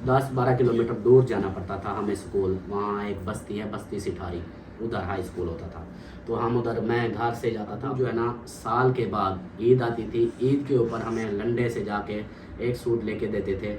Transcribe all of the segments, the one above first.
10-12 kilometre दूर जाना पड़ता था हमें स्कूल। वहाँ एक बस्ती है, बस्ती सिठारी, उधर हाई स्कूल होता था। तो हम उधर, मैं घर से जाता था। जो है ना, साल के बाद ईद आती थी, ईद के ऊपर हमें लंडे से जाके एक सूट लेके देते थे।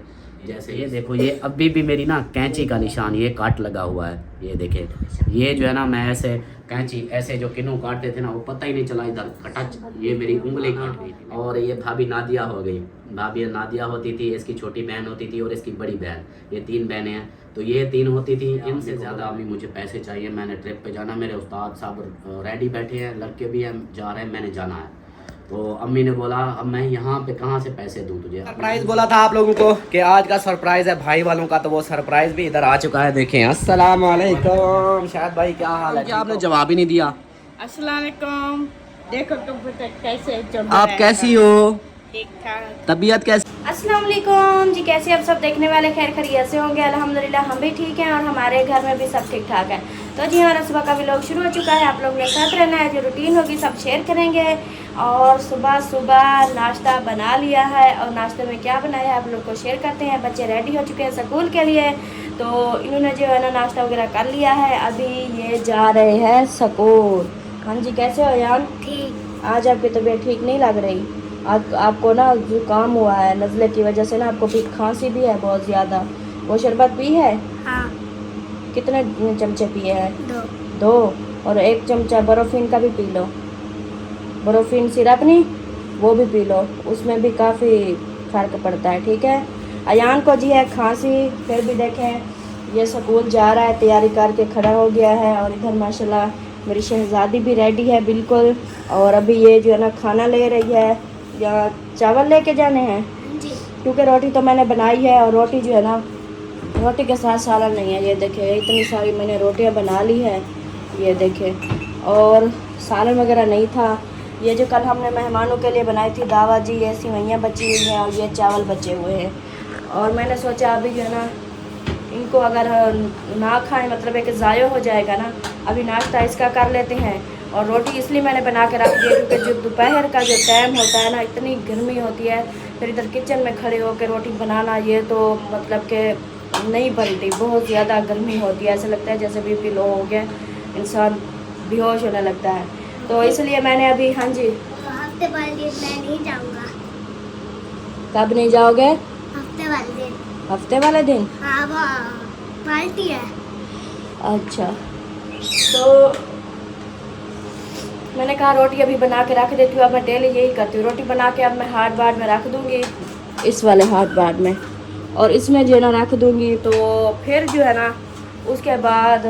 जैसे ये देखो, ये अभी भी मेरी ना कैंची का निशान, ये काट लगा हुआ है, ये देखे। ये जो है ना, मैं ऐसे कैंची ऐसे जो किन्नू काटते थे ना, वो पता ही नहीं चला, इधर कटच ये मेरी उंगली काट गई थी। और ये भाभी नादिया हो गई, भाभी नादिया होती थी, इसकी छोटी बहन होती थी और इसकी बड़ी बहन, ये 3 बहनें हैं। तो ये 3 होती थी। इनसे ज़्यादा अम्मी मुझे पैसे चाहिए, मैंने ट्रिप पे जाना, मेरे उस्ताद साहब रेडी बैठे हैं, लड़के भी हैं, जा रहे हैं, मैंने जाना है। तो अम्मी ने बोला अब मैं यहाँ पे कहाँ से पैसे दूँ तुझे। सरप्राइज बोला था आप लोगों को कि आज का सरप्राइज है भाई वालों का, तो वो सरप्राइज भी इधर आ चुका है। देखें, अस्सलाम वालेकुम शाहिद भाई, क्या हाल है? क्या आपने जवाब ही नहीं दिया। अस्सलाम वालेकुम। देखो तुम कैसे आप कैसी हो? ठीक ठाक। तबीयत कैसी? अस्सलाम वालेकुम जी, कैसे आप सब देखने वाले खैर खैरियत से होंगे। अल्हम्दुलिल्लाह हम भी ठीक हैं और हमारे घर में भी सब ठीक ठाक है। तो जी हमारा सुबह का व्लॉग शुरू हो चुका है। आप लोग ने साथ रहना है, जो रूटीन होगी सब शेयर करेंगे। और सुबह सुबह नाश्ता बना लिया है और नाश्ते में क्या बनाया है आप लोग को शेयर करते हैं। बच्चे रेडी हो चुके हैं स्कूल के लिए, तो इन्होंने जो है ना नाश्ता वगैरह कर लिया है। अभी ये जा रहे हैं स्कूल। हाँ जी, कैसे हो यान? ठीक। आज आपकी तबीयत ठीक नहीं लग रही। आपको ना जुकाम हुआ है, नज़ले की वजह से ना आपको भी खांसी भी है बहुत ज़्यादा। वो शरबत पी है? हाँ। कितने चमचे पिए हैं? 2। 2। और 1 चमचा बरोफिन का भी पी लो। बरोफिन सिरप नहीं, वो भी पी लो, उसमें भी काफ़ी फ़र्क पड़ता है। ठीक है। अयान को जी है खांसी, फिर भी देखें ये स्कूल जा रहा है, तैयारी करके खड़ा हो गया है। और इधर माशाल्लाह मेरी शहज़ादी भी रेडी है बिल्कुल। और अभी ये जो है ना खाना ले रही है, या चावल लेके जाने हैं जी। क्योंकि रोटी तो मैंने बनाई है और रोटी जो है ना, रोटी के साथ सालन नहीं है। ये देखे इतनी सारी मैंने रोटियां बना ली है, ये देखे। और सालन वगैरह नहीं था। ये जो कल हमने मेहमानों के लिए बनाई थी दावा जी, ये सिवैयाँ बची हुई हैं और ये चावल बचे हुए हैं। और मैंने सोचा अभी जो है ना इनको अगर ना खाएं मतलब एक ज़ाया हो जाएगा ना, अभी नाश्ता इसका कर लेते हैं। और रोटी इसलिए मैंने बना के रख दी है क्योंकि जो दोपहर का जो टाइम होता है ना, इतनी गर्मी होती है, फिर इधर किचन में खड़े होकर रोटी बनाना, ये तो मतलब कि नहीं बनती। बहुत ज़्यादा गर्मी होती है, ऐसा लगता है जैसे बीपी लो हो गया, इंसान बेहोश होने लगता है। तो इसलिए मैंने अभी, हाँ जी। तो हफ्ते वाले दिन मैं नहीं जाऊँगा। कब नहीं जाओगे? हफ्ते वाले दिन। हफ्ते वाले दिन? हाँ, वो पार्टी है। अच्छा, तो मैंने कहा रोटी अभी बना के रख देती हूँ। अब मैं डेली यही करती हूँ, रोटी बना के अब मैं हार्ड बार में रख दूँगी, इस वाले हार्ड बार में, और इसमें जो है ना रख दूँगी। तो फिर जो है ना उसके बाद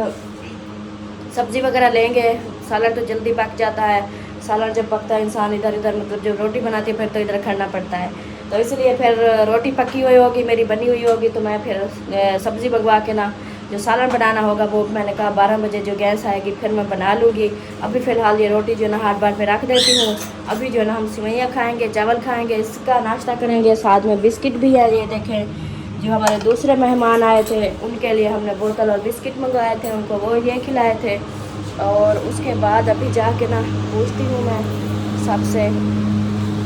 सब्ज़ी वगैरह लेंगे। सालन तो जल्दी पक जाता है, सालन जब पकता है इंसान इधर इधर मतलब जब रोटी बनाती है फिर तो इधर खड़ना पड़ता है। तो इसलिए फिर रोटी पकी हुई होगी मेरी, बनी हुई होगी, तो मैं फिर सब्ज़ी मंगवा के ना जो सालन बनाना होगा वो मैंने कहा 12 बजे जो गैस आएगी फिर मैं बना लूँगी। अभी फ़िलहाल ये रोटी जो है ना हाथ बार पे रख देती हूँ। अभी जो है ना हम सिवैयाँ खाएंगे, चावल खाएंगे, इसका नाश्ता करेंगे, साथ में बिस्किट भी है। ये देखें जो हमारे दूसरे मेहमान आए थे उनके लिए हमने बोतल और बिस्किट मंगवाए थे, उनको वो ये खिलाए थे। और उसके बाद अभी जाके ना पूछती हूँ मैं सबसे,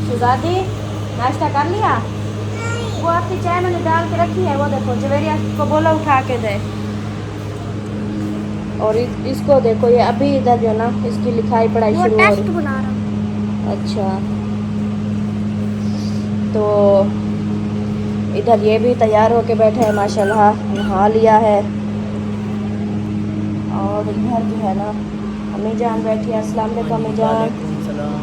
शहज़ादी नाश्ता कर लिया? वो आपकी चाय मैंने डाल के रखी है, वो देखो जवेरिया को बोलो उठा के दे। और इसको देखो, ये अभी इधर जो ना इसकी लिखाई पढ़ाई वो शुरू हो टेस्ट रही। बना रहा हूँ। अच्छा, तो इधर ये भी तैयार होके बैठे हैं माशाल्लाह, नहा लिया है। और इधर जो है ना अम्मी जान बैठी है। अस्सलाम वालेकुम अम्मी जान,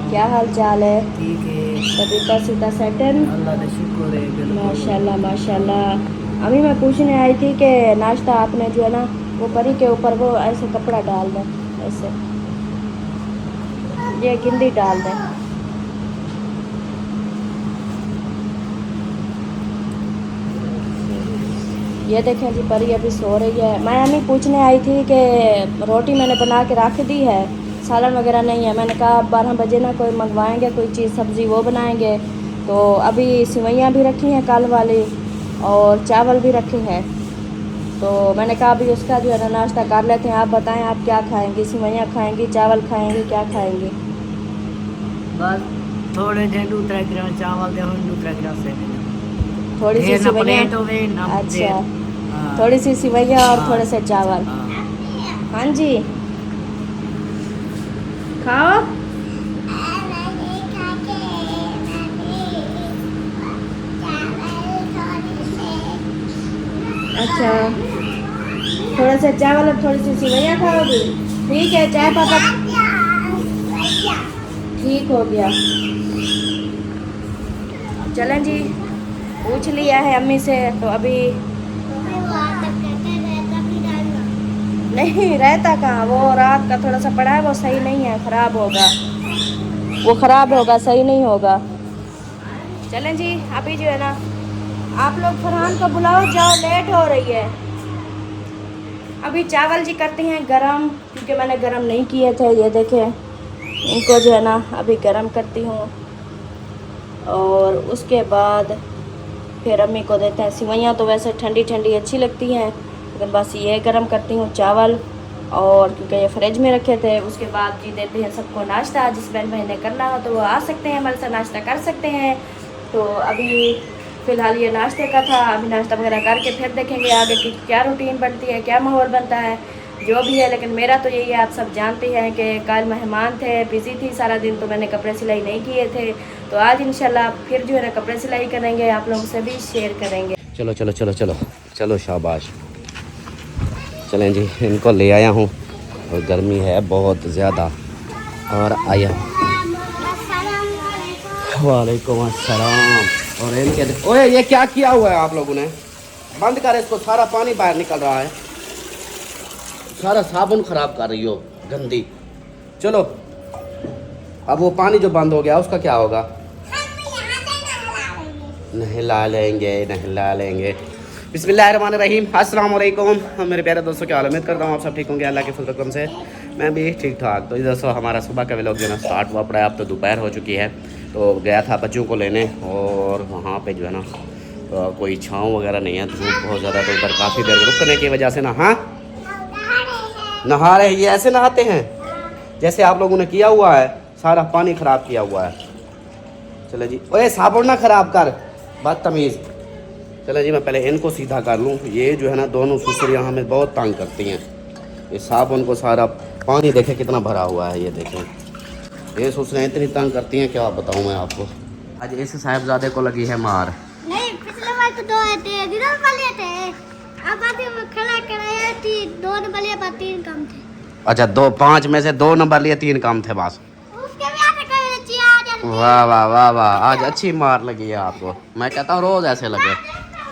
क्या हाल चाल है? ठीक है, तबीयत सीता सेटन? अल्लाह का शुक्र है, बिल्कुल। माशाल्लाह माशाल्लाह। अभी मैं पूछने आई थी कि नाश्ता आपने जो है ना वो परी के ऊपर वो ऐसे कपड़ा डाल दें, ऐसे ये गिंदी डाल दें। ये देखें जी परी अभी सो रही है। मैं अम्मी पूछने आई थी कि रोटी मैंने बना के रख दी है, सालन वगैरह नहीं है। मैंने कहा 12 बजे ना कोई मंगवाएंगे कोई चीज़ सब्ज़ी वो बनाएंगे। तो अभी सिवैयाँ भी रखी हैं कल वाली और चावल भी रखे हैं। तो मैंने कहा अभी उसका जो है ना नाश्ता कर लेते हैं। आप बताएं आप क्या खाएंगी? सिवैयाँ खाएंगी, चावल खाएंगी, क्या खाएंगी? बस थोड़े जे 2-3 ग्राम चावल दे, 2-3 ग्राम से थोड़ी सी सेवइयाँ। अच्छा, थोड़ी सी सेवइयाँ और थोड़े से चावल। हाँ जी, खाओ। अच्छा, थोड़ा सा चावल और थोड़ी सी सेवइयाँ खाओगी? ठीक है, चाय पापा ठीक हो गया। चलें जी, पूछ लिया है अम्मी से, तो अभी नहीं रहता कहाँ, वो रात का थोड़ा सा पड़ा है, वो सही नहीं है, ख़राब होगा, वो ख़राब होगा, सही नहीं होगा। चलें जी, अभी जो है ना, आप लोग फरहान को बुलाओ, जाओ, लेट हो रही है। अभी चावल जी करते हैं गरम, क्योंकि मैंने गरम नहीं किए थे, ये देखें, इनको जो है ना अभी गरम करती हूँ, और उसके बाद फिर अम्मी को देते हैं सिवैयाँ। तो वैसे ठंडी ठंडी अच्छी लगती हैं, लेकिन बस ये गरम करती हूँ चावल, और क्योंकि ये फ्रिज में रखे थे। उसके बाद जी देते हैं सबको नाश्ता, जिस बहन भाई ने करना हो तो वो आ सकते हैं, हमारे साथ नाश्ता कर सकते हैं। तो अभी फ़िलहाल ये नाश्ते का था, अभी नाश्ता वगैरह करके फिर देखेंगे आगे की क्या रूटीन बनती है, क्या माहौल बनता है, जो भी है। लेकिन मेरा तो यही है, आप सब जानते हैं कि कल मेहमान थे, बिज़ी थी सारा दिन, तो मैंने कपड़े सिलाई नहीं किए थे। तो आज इंशाल्लाह फिर जो है ना कपड़े सिलाई करेंगे, आप लोगों से भी शेयर करेंगे। चलो चलो चलो चलो चलो, शाबाश। चलें जी, इनको ले आया हूँ, और गर्मी है बहुत ज़्यादा। और आया, वालेकुम अस्सलाम। और इनके, ओए ये क्या किया हुआ है आप लोगों ने? बंद कर इसको, सारा पानी बाहर निकल रहा है, सारा साबुन खराब कर रही हो, गंदी। चलो, अब वो पानी जो बंद हो गया उसका क्या होगा? नहला लेंगे, नहला लेंगे। बिस्मिल्लाहिर्रहमानिर्रहीम, अस्सलाम वालेकुम मेरे प्यारे दोस्तों, क्या उम्मीद करता हूँ आप सब ठीक होंगे अल्लाह के फजल करम से। मैं भी ठीक ठाक। तो दोस्तों, हमारा सुबह का व्लॉग जो है ना स्टार्ट हुआ पड़ा है, अब तो दोपहर हो चुकी है। तो गया था बच्चों को लेने, और वहाँ पे जो है ना कोई छाँव वगैरह नहीं है, धूप बहुत ज़्यादा, तो उधर काफ़ी देर रुकने की वजह से ना, हाँ नहा रहे। ये ऐसे नहाते हैं जैसे आप लोगों ने किया हुआ है, सारा पानी ख़राब किया हुआ है। चलो जी, ओए साबुन ना ख़राब कर, बदतमीज़। चलो जी, मैं पहले इनको सीधा कर लूँ। ये जो है ना दोनों सुसरियाँ हमें बहुत तंग करती हैं। ये साबुन को सारा पानी देखे कितना भरा हुआ है, ये देखें, ये सुसरियाँ इतनी तंग करती हैं, क्या बताऊँ मैं आपको। आज इस साहिबजादे को लगी है मार। नहीं, पिछले बार तो 2 थे, दिनों वाले थे, अब आते खड़ा कराया थी, 2 नंबर लिए, 3 कम थे। अच्छा, 5 में से 2 नंबर लिए, 3 कम थे बस। उसके भी आते कर रही आज। वाह वाह वाह वाह, आज अच्छी मार लगी है आपको। मैं कहता हूँ रोज ऐसे लगे।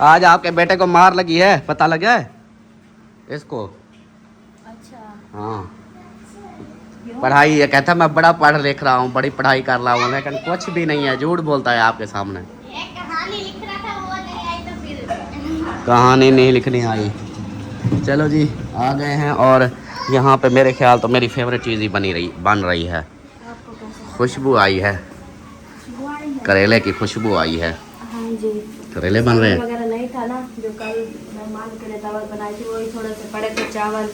आज आपके बेटे को मार लगी है, पता लगा है इसको? अच्छा, हाँ, पढ़ाई, ये कहता मैं बड़ा पढ़ लिख रहा हूँ, बड़ी पढ़ाई कर रहा हूँ, लेकिन कुछ भी नहीं है, झूठ बोलता है आपके सामने। एक कहानी लिख रहा था, वो नहीं आई, तो फिर कहानी नहीं लिखनी आई। चलो जी, आ गए हैं, और यहाँ पे मेरे ख्याल तो मेरी फेवरेट चीज़ ही बन रही है। खुशबू आई है, करेले की खुशबू आई है। हाँ जी, करेले बन रहे हैं। वगैरह नहीं था ना, जो कल मेहमान के लिए दावत बनाई थी, वही थोड़े से पड़े थे, चावल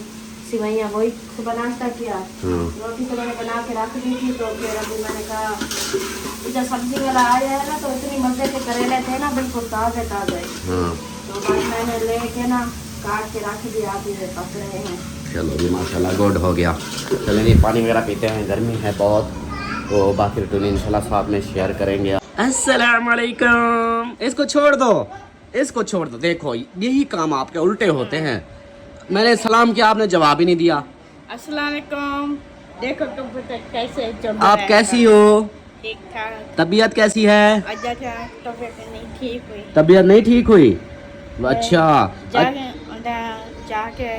सिवैयाँ, वही सुबह नाश्ता किया। रोटी तो मैंने बना के रख दी थी, तो फिर अभी मैंने कहा जब सब्जी वाला आया है ना, तो इतनी मज़े के करेले थे ना, बिल्कुल ताज़े ताज़े। तो बस मैंने लेके ना काट के रख दिया, अभी ये पक रहे हैं। चलो जी, माशाल्लाह गुड हो गया। चलें जी, पानी वगैरह पीते हैं, गर्मी है बहुत, तो बाकी रूटीन इंशाल्लाह साथ में शेयर करेंगे। अस्सलाम वालेकुम। इसको छोड़ दो, इसको छोड़ दो। देखो, यही काम आपके उल्टे होते हैं। मैंने सलाम किया, आपने जवाब ही नहीं दिया। अस्सलाम वालेकुम। देखो तुम कैसे आप कैसी हो? ठीक ठाक। तबीयत कैसी है? अच्छा, तबीयत नहीं ठीक हुई। तबीयत नहीं ठीक हुई? अच्छा, जाके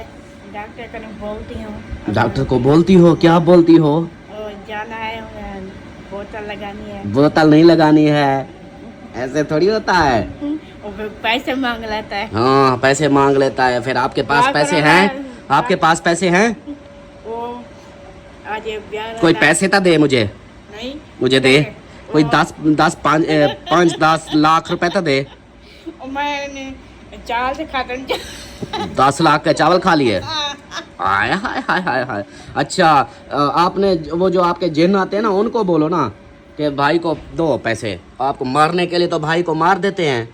डॉक्टर को बोलती हूँ। डॉक्टर को बोलती हो? क्या बोलती हो? जाना है, बोतल लगानी है। बोतल नहीं लगानी है, ऐसे थोड़ी होता है। वो पैसे मांग लेता है। हाँ, पैसे मांग लेता है। फिर आपके पास पैसे हैं? आपके पास पैसे हैं? वो आज कोई पैसे तो दे मुझे। नहीं, मुझे दे कोई 5-10 लाख रुपए तो दे। मैंने चावल से खाता 10 लाख के चावल खा लिए? हाय हाय हाय हाय हाय। अच्छा, आपने वो जो आपके जिन आते हैं ना, उनको बोलो ना कि भाई को दो पैसे। आपको मारने के लिए तो भाई को मार देते हैं।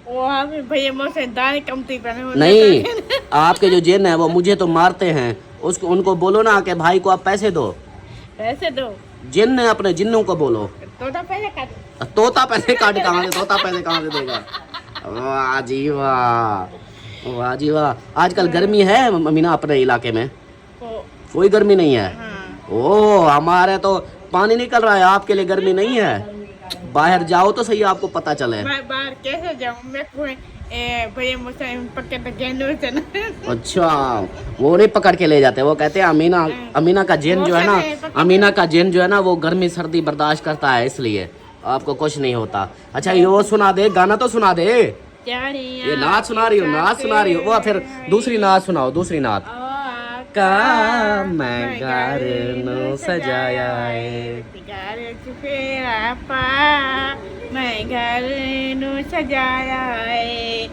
वहाँ पे भैया मुझसे दाने कमती पहने हुए नहीं, आपके जो जिन है वो मुझे तो मारते हैं, उसको उनको बोलो ना कि भाई को आप पैसे दो। पैसे दो, जिन है अपने जिन्नों को बोलो। तोता पैसे काट। तोता पैसे काट कहाँ से, तोता पैसे कहाँ से देगा? वाह जी वाह, वाह जी वाह। आजकल गर्मी है अमीना अपने इलाके में? को कोई गर्मी नहीं है? हाँ ओ हमारे तो पानी निकल रहा है, आपके लिए गर्मी नहीं है? बाहर जाओ तो सही, आपको पता चले। मैं बाहर कैसे जाऊँ? मैं कोई भैया मुझसे पकड़ के गेंदों से ना। अच्छा, वो नहीं पकड़ के ले जाते, वो कहते हैं अमीना का जिन जो है ना, अमीना का जिन जो है ना वो गर्मी सर्दी बर्दाश्त करता है, इसलिए आपको कुछ नहीं होता। अच्छा ये वो सुना दे, गाना तो सुना दे। ये नाच सुना रही हो, नाच सुना रही हो, वो फिर दूसरी नाच सुनाओ, दूसरी नाच। का मैं घर नो सजाया है, मैं घर नु सजाया है,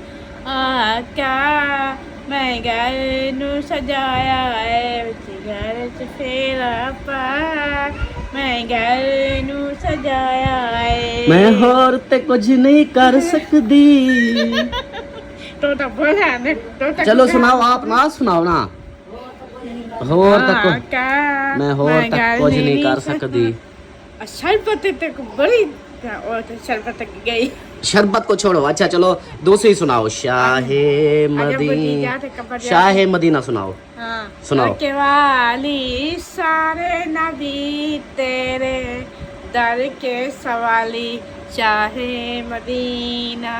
आका मैं घर नु सजाया है, घर फेरा पा मैं घर नु सजाया है। मैं होर ते कुछ नहीं कर सकती। तो बोला ने तो चलो सुनाओ, आप नाच सुनाओ ना। होर तक मैं होर तक कुछ नहीं कर सकती। शरबत तक बड़ी और शरबत तक गई। शरबत को छोड़ो, अच्छा चलो दूसरी सुनाओ। शाहे मदीना, शाहे मदीना सुनाओ। हाँ सुनाओ। के वाली सारे नबी तेरे दर के सवाली, चाहे मदीना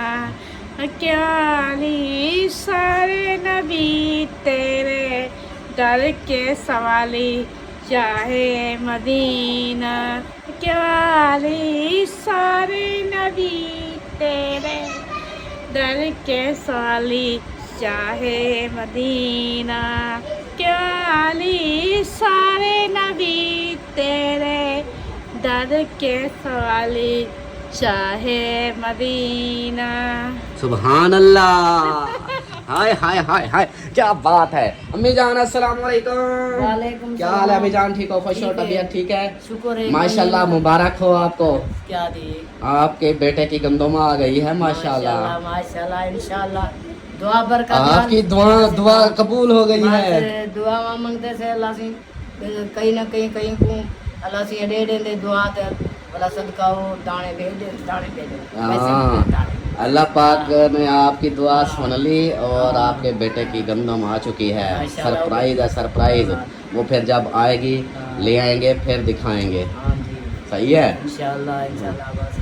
के वाली सारे नबी तेरे दर के सवाली, चाहे मदीना के वाली सारे नबी तेरे दर के सवाली, चाहे मदीना के वाली सारे नबी तेरे दर के सवाली, चाहे मदीना। सुभान अल्लाह, हाय हाय हाय हाय, क्या बात है। अम्मी जान अस्सलाम वालेकुम। वालेकुम क्या हाल है अम्मी जान? ठीक हो, खुश हो, ठीक है। तबीयत ठीक है? शुक्र है। माशाल्लाह, मुबारक हो आपको। क्या दी? आपके बेटे की गंदम आ गई है माशाल्लाह। माशाल्लाह इंशाल्लाह। दुआ बरकत आपकी दुआ कबूल हो गई है। दुआ मांगते से अल्लाह से कहीं ना कहीं को अल्लाह से दे दुआ दे, भला सदका हो, दाने भेज दे, दाने भेज दे। हाँ, अल्लाह पाक ने आपकी दुआ सुन ली और आपके बेटे की गंदम आ चुकी है। सरप्राइज है, सरप्राइज। वो फिर जब आएगी ले आएंगे, फिर दिखाएंगे। हाँ जी सही है इंशाल्लाह इंशाल्लाह। बस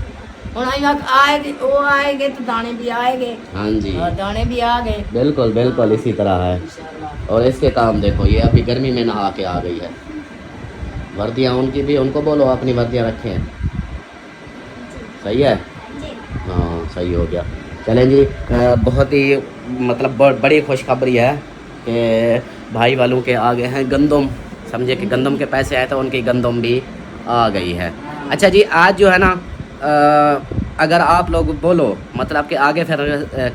ਹੁਣ आएंगे, वो आएंगे तो दाने भी आएंगे। हाँ जी, और दाने भी आ गए बिल्कुल बिल्कुल इसी तरह है। इंशाल्लाह। और इसके काम देखो, ये अभी गर्मी में नहा के आ गई है। वर्दियाँ उनकी भी, उनको बोलो अपनी वर्दियाँ रखें। सही है, हाँ सही हो गया। चलें जी, बहुत ही मतलब बड़ी खुशखबरी है कि भाई वालों के आ गए हैं गंदम। समझे कि गंदम के पैसे आए तो उनकी गंदम भी आ गई है। अच्छा जी, आज जो है ना अगर आप लोग बोलो मतलब कि आगे फिर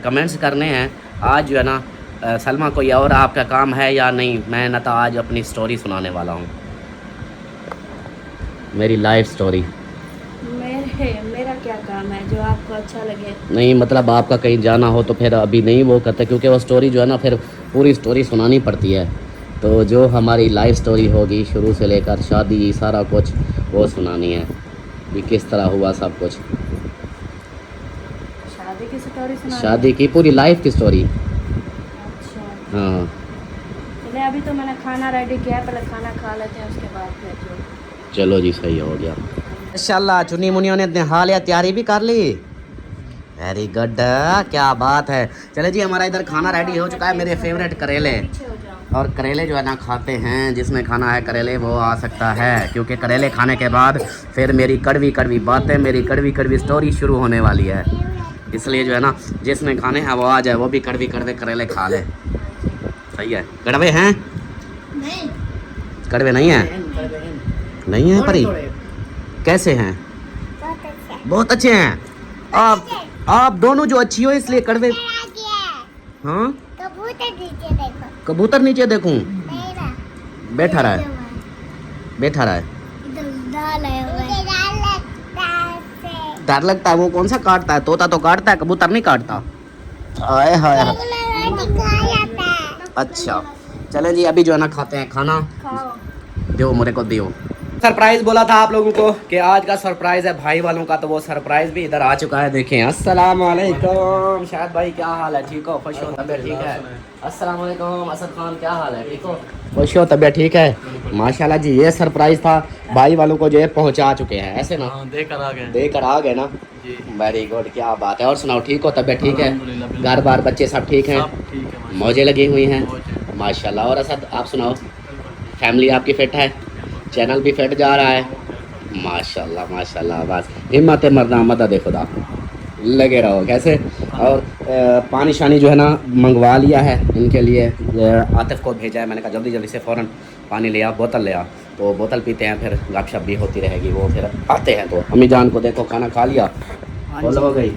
कमेंट्स करने हैं। आज जो है ना सलमा कोई और आपका काम है या नहीं? मैं ना तो आज अपनी स्टोरी सुनाने वाला हूँ, मेरी लाइफ स्टोरी। मेरा क्या काम है जो आपको अच्छा लगे? नहीं मतलब आपका कहीं जाना हो तो फिर अभी नहीं वो करते, क्योंकि वो स्टोरी जो है ना फिर पूरी स्टोरी सुनानी पड़ती है। तो जो हमारी लाइफ स्टोरी होगी शुरू से लेकर शादी सारा कुछ वो सुनानी है भी, किस तरह हुआ सब कुछ। शादी की स्टोरी सुना? शादी की पूरी लाइफ की स्टोरी। अच्छा हाँ चले, अभी तो मैंने खाना रेडी किया है, पहले खाना खा लेते हैं उसके बाद फिर जो। चलो जी, सही हो गया। माशाल्लाह, चुन्नी मुनियों ने नहा लिया, तैयारी भी कर ली। वेरी गुड, क्या बात है। चले जी, हमारा इधर खाना रेडी हो चुका है। मेरे फेवरेट करेले, और करेले जो है ना खाते हैं, जिसमें खाना है करेले वो आ सकता है, क्योंकि करेले खाने के बाद फिर मेरी कड़वी कड़वी बातें, मेरी कड़वी कड़वी स्टोरी शुरू होने वाली है। इसलिए जो है ना जिसने खाने हैं वो आ जाए, वो भी कड़वी कड़वे करेले खा ले। सही है। कड़वे हैं? नहीं, कड़वे नहीं हैं? नहीं है परी? कैसे हैं? बहुत अच्छा। बहुत अच्छे हैं। आप दोनों जो अच्छी हो इसलिए कड़वे। आ गया। हाँ, कबूतर नीचे देखो। कबूतर नीचे देखूं? नहीं रहा। बैठा रहा है, बैठा रहा है। इधर डाल है वो। डर लगता है। डर लगता है? वो कौन सा काटता है? तोता तो काटता है, कबूतर नहीं काटता। आए हाय अच्छा चलें जी अभी जो है ना खाते हैं खाना दो मेरे को दियो सरप्राइज बोला था आप लोगों को कि आज का सरप्राइज है भाई वालों का तो वो सरप्राइज भी इधर आ चुका है देखें अस्सलाम वालेकुम शायद भाई क्या हाल है ठीक हो खुश हो तबीयत ठीक है अस्सलाम वालेकुम असद खान क्या हाल है ठीक हो खुश हो तबीयत ठीक है माशाल्लाह जी ये सरप्राइज था भाई वालों को जो है पहुंचा चुके हैं ऐसे ना देकर आ गए ना वेरी गुड क्या बात है और सुनाओ ठीक हो तबीयत ठीक है घर बार बच्चे सब ठीक है मौजें लगी हुई हैं माशाल्लाह और असद आप सुनाओ फैमिली आपकी फिट है चैनल भी फिट जा रहा है माशाल्लाह माशाल्लाह बस हिम्मत मरना मदद खुदा लगे रहो कैसे और पानी शानी जो है ना मंगवा लिया है इनके लिए आतिफ को भेजा है मैंने कहा जल्दी जल्दी से फ़ौरन पानी ले आ बोतल ले आ तो बोतल पीते हैं फिर गपशप भी होती रहेगी वो फिर आते हैं तो अम्मी जान को देखो खाना खा लिया बोलो हो गई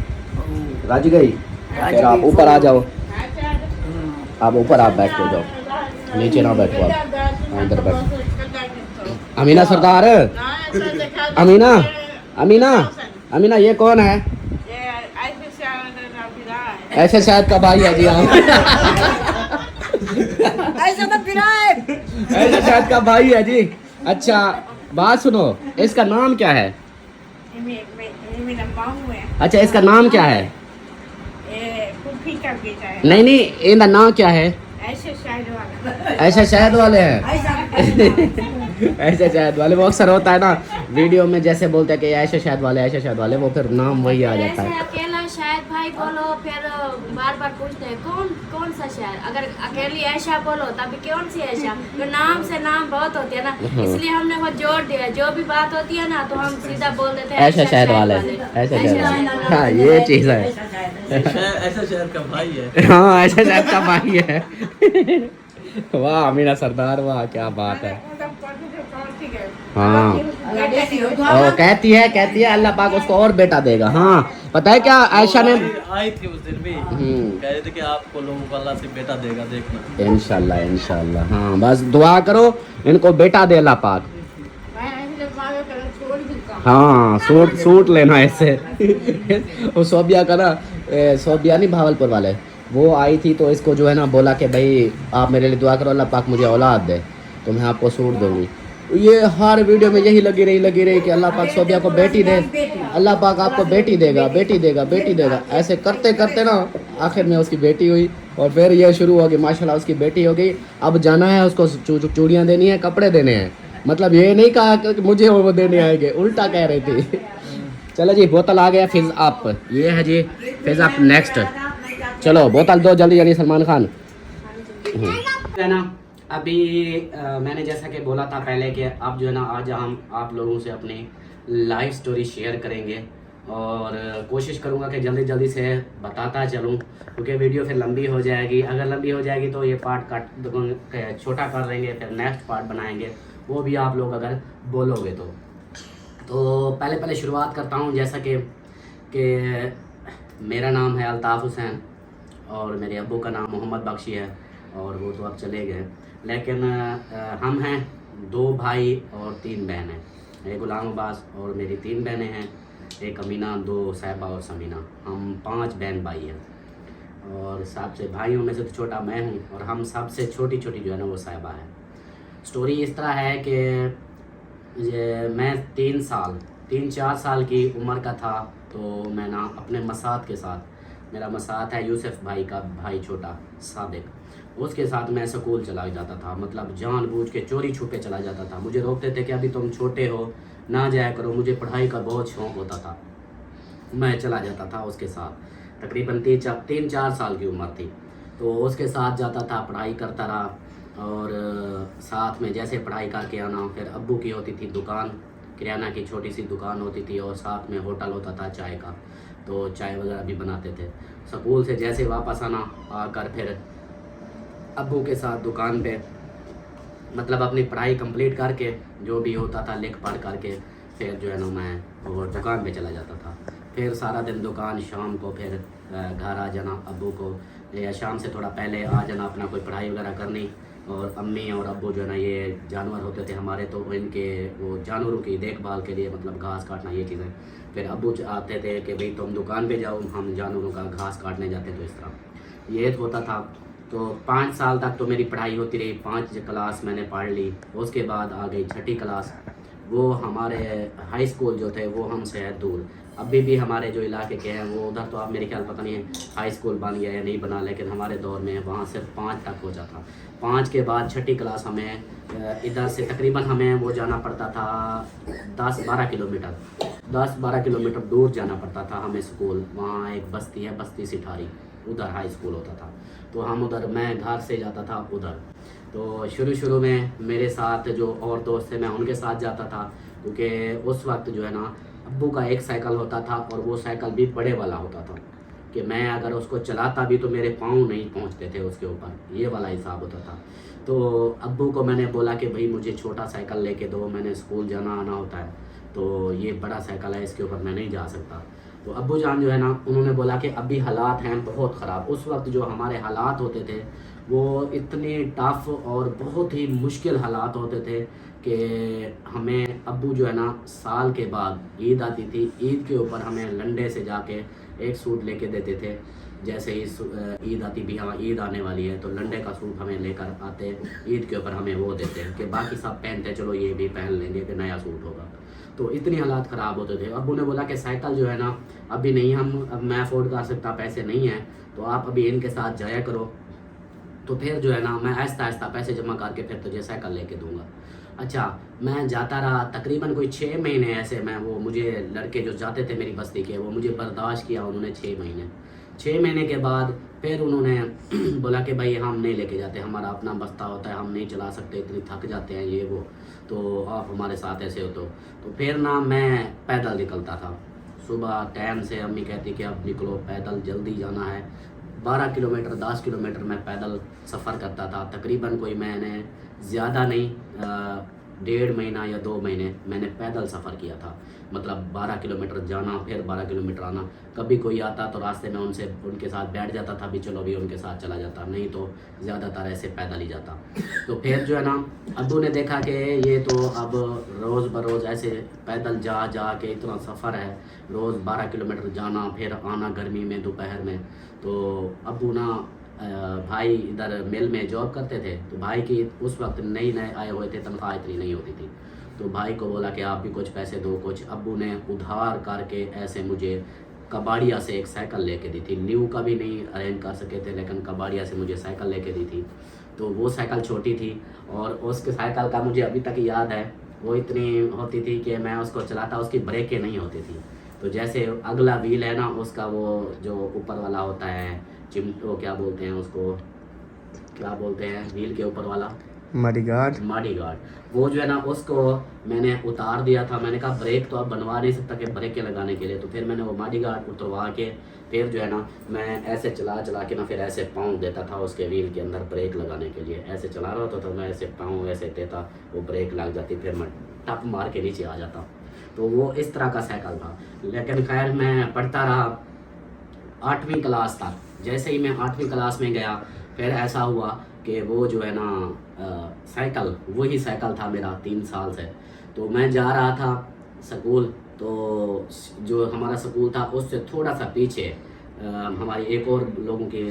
रज गई फिर आप ऊपर आ जाओ आप ऊपर आप बैठ के जाओ नीचे ना बैठो आप इधर बैठो अमीना सरदार अमीना अमीना अमीना ये कौन है ऐसे शायद का भाई है जी आप ऐसे शायद का भाई है जी अच्छा बात सुनो इसका नाम क्या है अच्छा इसका नाम क्या है नहीं नहीं इनका नाम क्या है ऐसा शायद वाले हैं ऐसे शायद वाले वो अक्सर होता है ना वीडियो में जैसे बोलते हैं कि ऐसे शायद वाले वो फिर नाम वही आ जाता है अकेला शायद भाई बोलो फिर बार बार पूछते हैं कौन सा शायद अगर अकेली ऐशा बोलो तभी कौन सी ऐशा तो नाम से नाम बहुत होती है ना इसलिए हमने वो जोड़ दिया जो भी बात होती है ना तो हम सीधा बोल देते हैं ऐसा शायद वाले ऐसा शायद हाँ ये चीज़ है ऐसा शहर का भाई है हाँ ऐसा शायद का भाई है वाह अमीना सरदार वाह क्या बात है हाँ ओ, कहती है अल्लाह पाक उसको और बेटा देगा हाँ पता है क्या आयशा ने आई थी उस दिन भी कह रहे थे कि आपको लोगों को अल्लाह से बेटा देगा देखना इंशाल्लाह हाँ बस दुआ करो इनको बेटा दे अल्लाह पाक हाँ सूट लेना ऐसे वो सोबिया का ना सोबिया नहीं भावलपुर वाले वो आई थी तो इसको जो है ना बोला कि भाई आप मेरे लिए दुआ करो अल्लाह पाक मुझे औलाद दे तो मैं आपको सूट दूंगी ये हर वीडियो में यही लगी रही कि अल्लाह पाक सोबिया को बेटी दे अल्लाह पाक आपको बेटी देगा ऐसे करते करते ना आखिर में उसकी बेटी हुई और फिर ये शुरू हो गई माशाल्लाह उसकी बेटी हो गई अब जाना है उसको चूड़ियाँ देनी है कपड़े देने हैं मतलब ये नहीं कहा कि मुझे वो देने आएंगे उल्टा कह रही थी चलो जी बोतल आ गया फिज अप ये है जी फिज अप नेक्स्ट चलो बोतल दो जल्दी सलमान खान है ना अभी मैंने जैसा कि बोला था पहले कि अब जो है ना आज हम आप लोगों से अपनी लाइफ स्टोरी शेयर करेंगे और कोशिश करूंगा कि जल्दी से बताता चलूं क्योंकि वीडियो फिर लंबी हो जाएगी अगर लंबी हो जाएगी तो ये पार्ट छोटा कर देंगे फिर नेक्स्ट पार्ट बनाएंगे वो भी आप लोग अगर बोलोगे तो पहले शुरुआत करता हूं जैसा कि मेरा नाम है अल्ताफ़ हुसैन और मेरे अब्बू का नाम मोहम्मद बख्शी है और वो तो अब चले गए लेकिन हम हैं 2 भाई और 3 बहनें एक गुलाम अब्बास और मेरी 3 बहनें हैं एक अमीना 2 साहिबा और समीना हम 5 बहन भाई हैं और सबसे भाइयों में से तो छोटा मैं हूँ और हम सबसे छोटी जो है ना वो साहिबा है स्टोरी इस तरह है कि मैं 3-4 साल की उम्र का था तो मैं ना अपने मसात के साथ मेरा मसात है यूसुफ भाई का भाई छोटा सादिक उसके साथ मैं स्कूल चला जाता था मतलब जानबूझ के चोरी छुपे चला जाता था मुझे रोकते थे कि अभी तुम छोटे हो ना जाया करो मुझे पढ़ाई का बहुत शौक़ होता था मैं चला जाता था उसके साथ तकरीबन 3-4 साल की उम्र थी तो उसके साथ जाता था पढ़ाई करता रहा और साथ में जैसे पढ़ाई करके आना फिर अब्बू की होती थी दुकान किराना की छोटी सी दुकान होती थी और साथ में होटल होता था चाय का तो चाय वगैरह भी बनाते थे स्कूल से जैसे वापस आना आकर फिर अब्बू के साथ दुकान पे मतलब अपनी पढ़ाई कंप्लीट करके जो भी होता था लिख पढ़ करके फिर जो है ना मैं वो दुकान पे चला जाता था फिर सारा दिन दुकान शाम को फिर घर आ जाना अब्बू को या शाम से थोड़ा पहले आ जाना, अपना कोई पढ़ाई वगैरह करनी। और अम्मी और अब्बू जो है ना, ये जानवर होते थे हमारे, तो इनके वो जानवरों की देखभाल के लिए मतलब घास काटना ये चीज़ें। फिर अब्बू आते थे कि भाई तुम दुकान पे जाओ, हम जानवरों का घास काटने जाते। तो इस तरह ये होता था। तो 5 साल तक तो मेरी पढ़ाई होती रही, 5 क्लास मैंने पढ़ ली। उसके बाद आ गई 6ठी क्लास। वो हमारे हाई स्कूल जो थे वो हमसे है दूर। अभी भी हमारे जो इलाके के हैं वो उधर तो आप मेरे ख्याल पता नहीं है हाई स्कूल बन गया या नहीं बना, लेकिन हमारे दौर में वहाँ सिर्फ 5 तक होता था। 5 के बाद 6ठी क्लास हमें इधर से तकरीबन हमें वो जाना पड़ता था 10-12 किलोमीटर, 10-12 किलोमीटर दूर जाना पड़ता था हमें स्कूल। वहाँ एक बस्ती है, बस्ती सिठारी, उधर हाई स्कूल होता था। तो हम उधर, मैं घर से जाता था उधर। तो शुरू में मेरे साथ जो और दोस्त थे मैं उनके साथ जाता था, क्योंकि उस वक्त जो है ना अब्बू का एक साइकिल होता था और वो साइकिल भी बड़े वाला होता था कि मैं अगर उसको चलाता भी तो मेरे पाँव नहीं पहुंचते थे उसके ऊपर, ये वाला हिसाब होता था। तो अब्बू को मैंने बोला कि भाई मुझे छोटा साइकिल लेके दो, मैंने स्कूल जाना आना होता है, तो ये बड़ा साइकिल है, इसके ऊपर मैं नहीं जा सकता। तो अब्बू जान जो है ना, उन्होंने बोला कि अभी हालात हैं बहुत ख़राब। उस वक्त जो हमारे हालात होते थे वो इतने टफ और बहुत ही मुश्किल हालात होते थे कि हमें अब्बू जो है ना साल के बाद ईद आती थी, ईद के ऊपर हमें लंडे से जाके एक सूट लेके देते थे। जैसे ही ईद आती भी, हाँ ईद आने वाली है, तो लंडे का सूट हमें लेकर आते, ईद के ऊपर हमें वो देते हैं कि बाकी सब पहनते, चलो ये भी पहन लेंगे कि नया सूट होगा। तो इतनी हालात ख़राब होते थे। अब्बू ने बोला कि साइकिल जो है ना अभी नहीं, अब मैं अफोर्ड कर सकता, पैसे नहीं हैं, तो आप अभी इनके साथ जाया करो। तो फिर जो है ना मैं आहिस्ता आहिस्ता पैसे जमा करके फिर तुझे साइकिल लेके दूंगा। अच्छा, मैं जाता रहा तकरीबन कोई 6 महीने ऐसे। मैं वो, मुझे लड़के जो जाते थे मेरी बस्ती के, वो मुझे बर्दाश्त किया उन्होंने 6 महीने। 6 महीने के बाद फिर उन्होंने बोला कि भाई हम नहीं लेके जाते, हमारा अपना बस्ता होता है, हम नहीं चला सकते, इतनी थक जाते हैं ये वो, तो आप हमारे साथ ऐसे हो। तो फिर ना मैं पैदल निकलता था सुबह टाइम से। अम्मी कहती कि अब निकलो पैदल, जल्दी जाना है। 12 किलोमीटर 10 किलोमीटर मैं पैदल सफ़र करता था। तकरीबन कोई मैंने ज़्यादा नहीं 1.5 महीना या 2 महीने मैंने पैदल सफ़र किया था। मतलब 12 किलोमीटर जाना फिर 12 किलोमीटर आना। कभी कोई आता तो रास्ते में उनके साथ बैठ जाता था, भी चलो भी उनके साथ चला जाता, नहीं तो ज़्यादातर ऐसे पैदल ही जाता। तो फिर जो है ना अब्बू ने देखा कि ये तो अब रोज़ बरोज़ ऐसे पैदल जा के इतना सफ़र है, रोज़ 12 किलोमीटर जाना फिर आना गर्मी में दोपहर में। तो अब्बू ना भाई इधर मिल में जॉब करते थे, तो भाई की उस वक्त नए आए हुए थे, तनख्वाह इतनी नहीं होती थी। तो भाई को बोला कि आप भी कुछ पैसे दो कुछ। अब्बू ने उधार करके ऐसे मुझे कबाड़िया से एक साइकिल लेके दी थी। न्यू का भी नहीं अरेंज कर सके थे, लेकिन कबाड़िया से मुझे साइकिल लेके दी थी। तो वो साइकिल छोटी थी और उसके साइकिल का मुझे अभी तक याद है, वो इतनी होती थी कि मैं उसको चलाता, उसकी ब्रेकें नहीं होती थी। तो जैसे अगला व्हील है ना उसका, वो जो ऊपर वाला होता है वो क्या बोलते हैं उसको, क्या बोलते हैं व्हील के ऊपर वाला, माडी गार्ड, वो जो है ना उसको मैंने उतार दिया था। मैंने कहा ब्रेक तो अब बनवा नहीं सकता कि ब्रेकें लगाने के लिए, तो फिर मैंने वो माडी गार्ड उतरवा के फिर जो है ना मैं ऐसे चला के ना फिर ऐसे पाँव देता था उसके व्हील के अंदर ब्रेक लगाने के लिए। ऐसे चला रहा होता था मैं, ऐसे पाँव ऐसे देता, वो ब्रेक लग जाती, फिर मैं टप मार के नीचे आ जाता। तो वो इस तरह का साइकिल था। लेकिन खैर मैं पढ़ता रहा 8वीं क्लास तक। जैसे ही मैं 8वीं क्लास में गया फिर ऐसा हुआ कि वो जो है ना साइकिल, वही साइकिल था मेरा 3 साल से। तो मैं जा रहा था स्कूल, तो जो हमारा स्कूल था उससे थोड़ा सा पीछे हमारी एक और लोगों के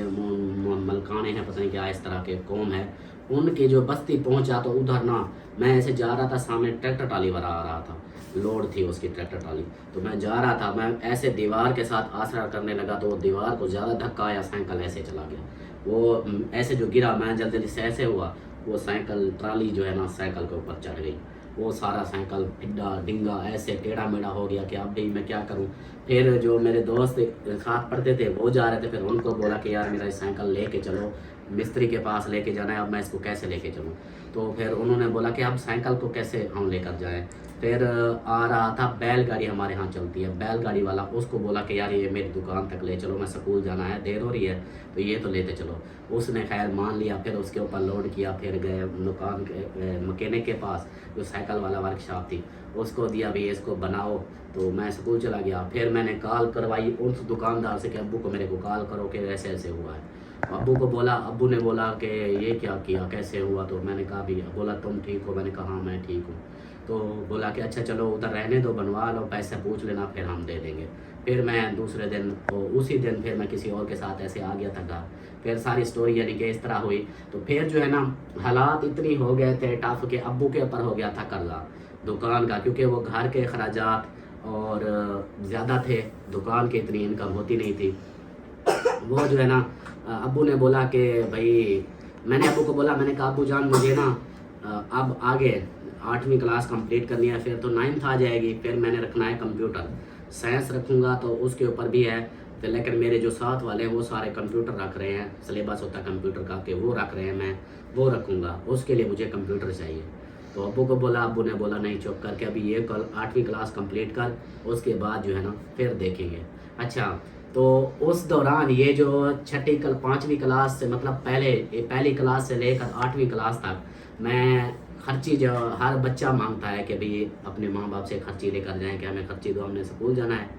मलकाने हैं, पता नहीं क्या इस तरह के कौम है, उनकी जो बस्ती पहुंचा। तो उधर ना मैं ऐसे जा रहा था, सामने ट्रैक्टर ट्राली वाला आ रहा था, लोड थी उसकी ट्रैक्टर ट्राली। तो मैं जा रहा था, मैं ऐसे दीवार के साथ आसरा करने लगा, तो वो दीवार को ज़्यादा धक्का आया, साइकिल ऐसे चला गया। वो ऐसे जो गिरा, मैं जल्दी से ऐसे हुआ, वो साइकिल ट्राली जो है ना साइकिल के ऊपर चढ़ गई। वो सारा साइकिल टिड्डा डिंगा ऐसे टेढ़ा मेढ़ा हो गया कि अब भी मैं क्या करूं। फिर जो मेरे दोस्त साथ पढ़ते थे वो जा रहे थे, फिर उनको बोला कि यार मेरा साइकिल लेके चलो, मिस्त्री के पास लेके जाना है, अब मैं इसको कैसे लेके चलूँ। तो फिर उन्होंने बोला कि अब साइकिल को कैसे हम लेकर जाएं। फिर आ रहा था बैलगाड़ी, हमारे यहाँ चलती है बैलगाड़ी वाला, उसको बोला कि यार ये मेरी दुकान तक ले चलो, मैं स्कूल जाना है, देर हो रही है, तो ये तो लेते चलो। उसने खैर मान लिया, फिर उसके ऊपर लोड किया, फिर गए दुकान के मकैनिक के पास, जो साइकिल वाला वर्कशॉप थी, उसको दिया भी इसको बनाओ। तो मैं स्कूल चला गया। फिर मैंने कॉल करवाई उस दुकानदार से कि अब्बू को मेरे को कॉल करो कि ऐसे ऐसे हुआ है। अब्बू को बोला, अब्बू ने बोला कि ये क्या किया, कैसे हुआ? तो मैंने कहा भी, बोला तुम ठीक हो? मैंने कहा हाँ मैं ठीक हूँ। तो बोला कि अच्छा चलो उधर रहने दो, बनवा लो, पैसे पूछ लेना फिर हम दे देंगे। फिर मैं दूसरे दिन उसी दिन फिर मैं किसी और के साथ ऐसे आ गया था घर। फिर सारी स्टोरी यानी कि इस तरह हुई। तो फिर जो है ना हालात इतनी हो गए थे टफ के अब्बू के ऊपर हो गया था कर्जा दुकान का, क्योंकि वो घर के अखराजात और ज़्यादा थे, दुकान की इतनी इनकम होती नहीं थी। वो जो है ना अब्बू ने बोला कि भाई, मैंने अब्बू को बोला, मैंने कहा अब्बू जान मुझे ना अब आगे 8वीं क्लास कंप्लीट करनी है, फिर तो 9th आ जाएगी, फिर मैंने रखना है कंप्यूटर साइंस रखूँगा तो उसके ऊपर भी है। तो लेकिन मेरे जो साथ वाले हैं वो सारे कंप्यूटर रख रहे हैं, सिलेबस होता है कंप्यूटर का कि वो रख रहे हैं, मैं वो रखूँगा, उसके लिए मुझे कंप्यूटर चाहिए। तो अब्बू को बोला, अब्बू ने बोला नहीं चुप करके अभी ये कल 8वीं क्लास कंप्लीट कर, उसके बाद जो है ना फिर देखेंगे। अच्छा, तो उस दौरान ये जो 5वीं क्लास से मतलब पहली क्लास से लेकर 8वीं क्लास तक मैं खर्ची, जो हर बच्चा मांगता है कि भाई अपने माँ बाप से खर्ची लेकर जाएं कि हमें खर्ची दो, हमने स्कूल जाना है,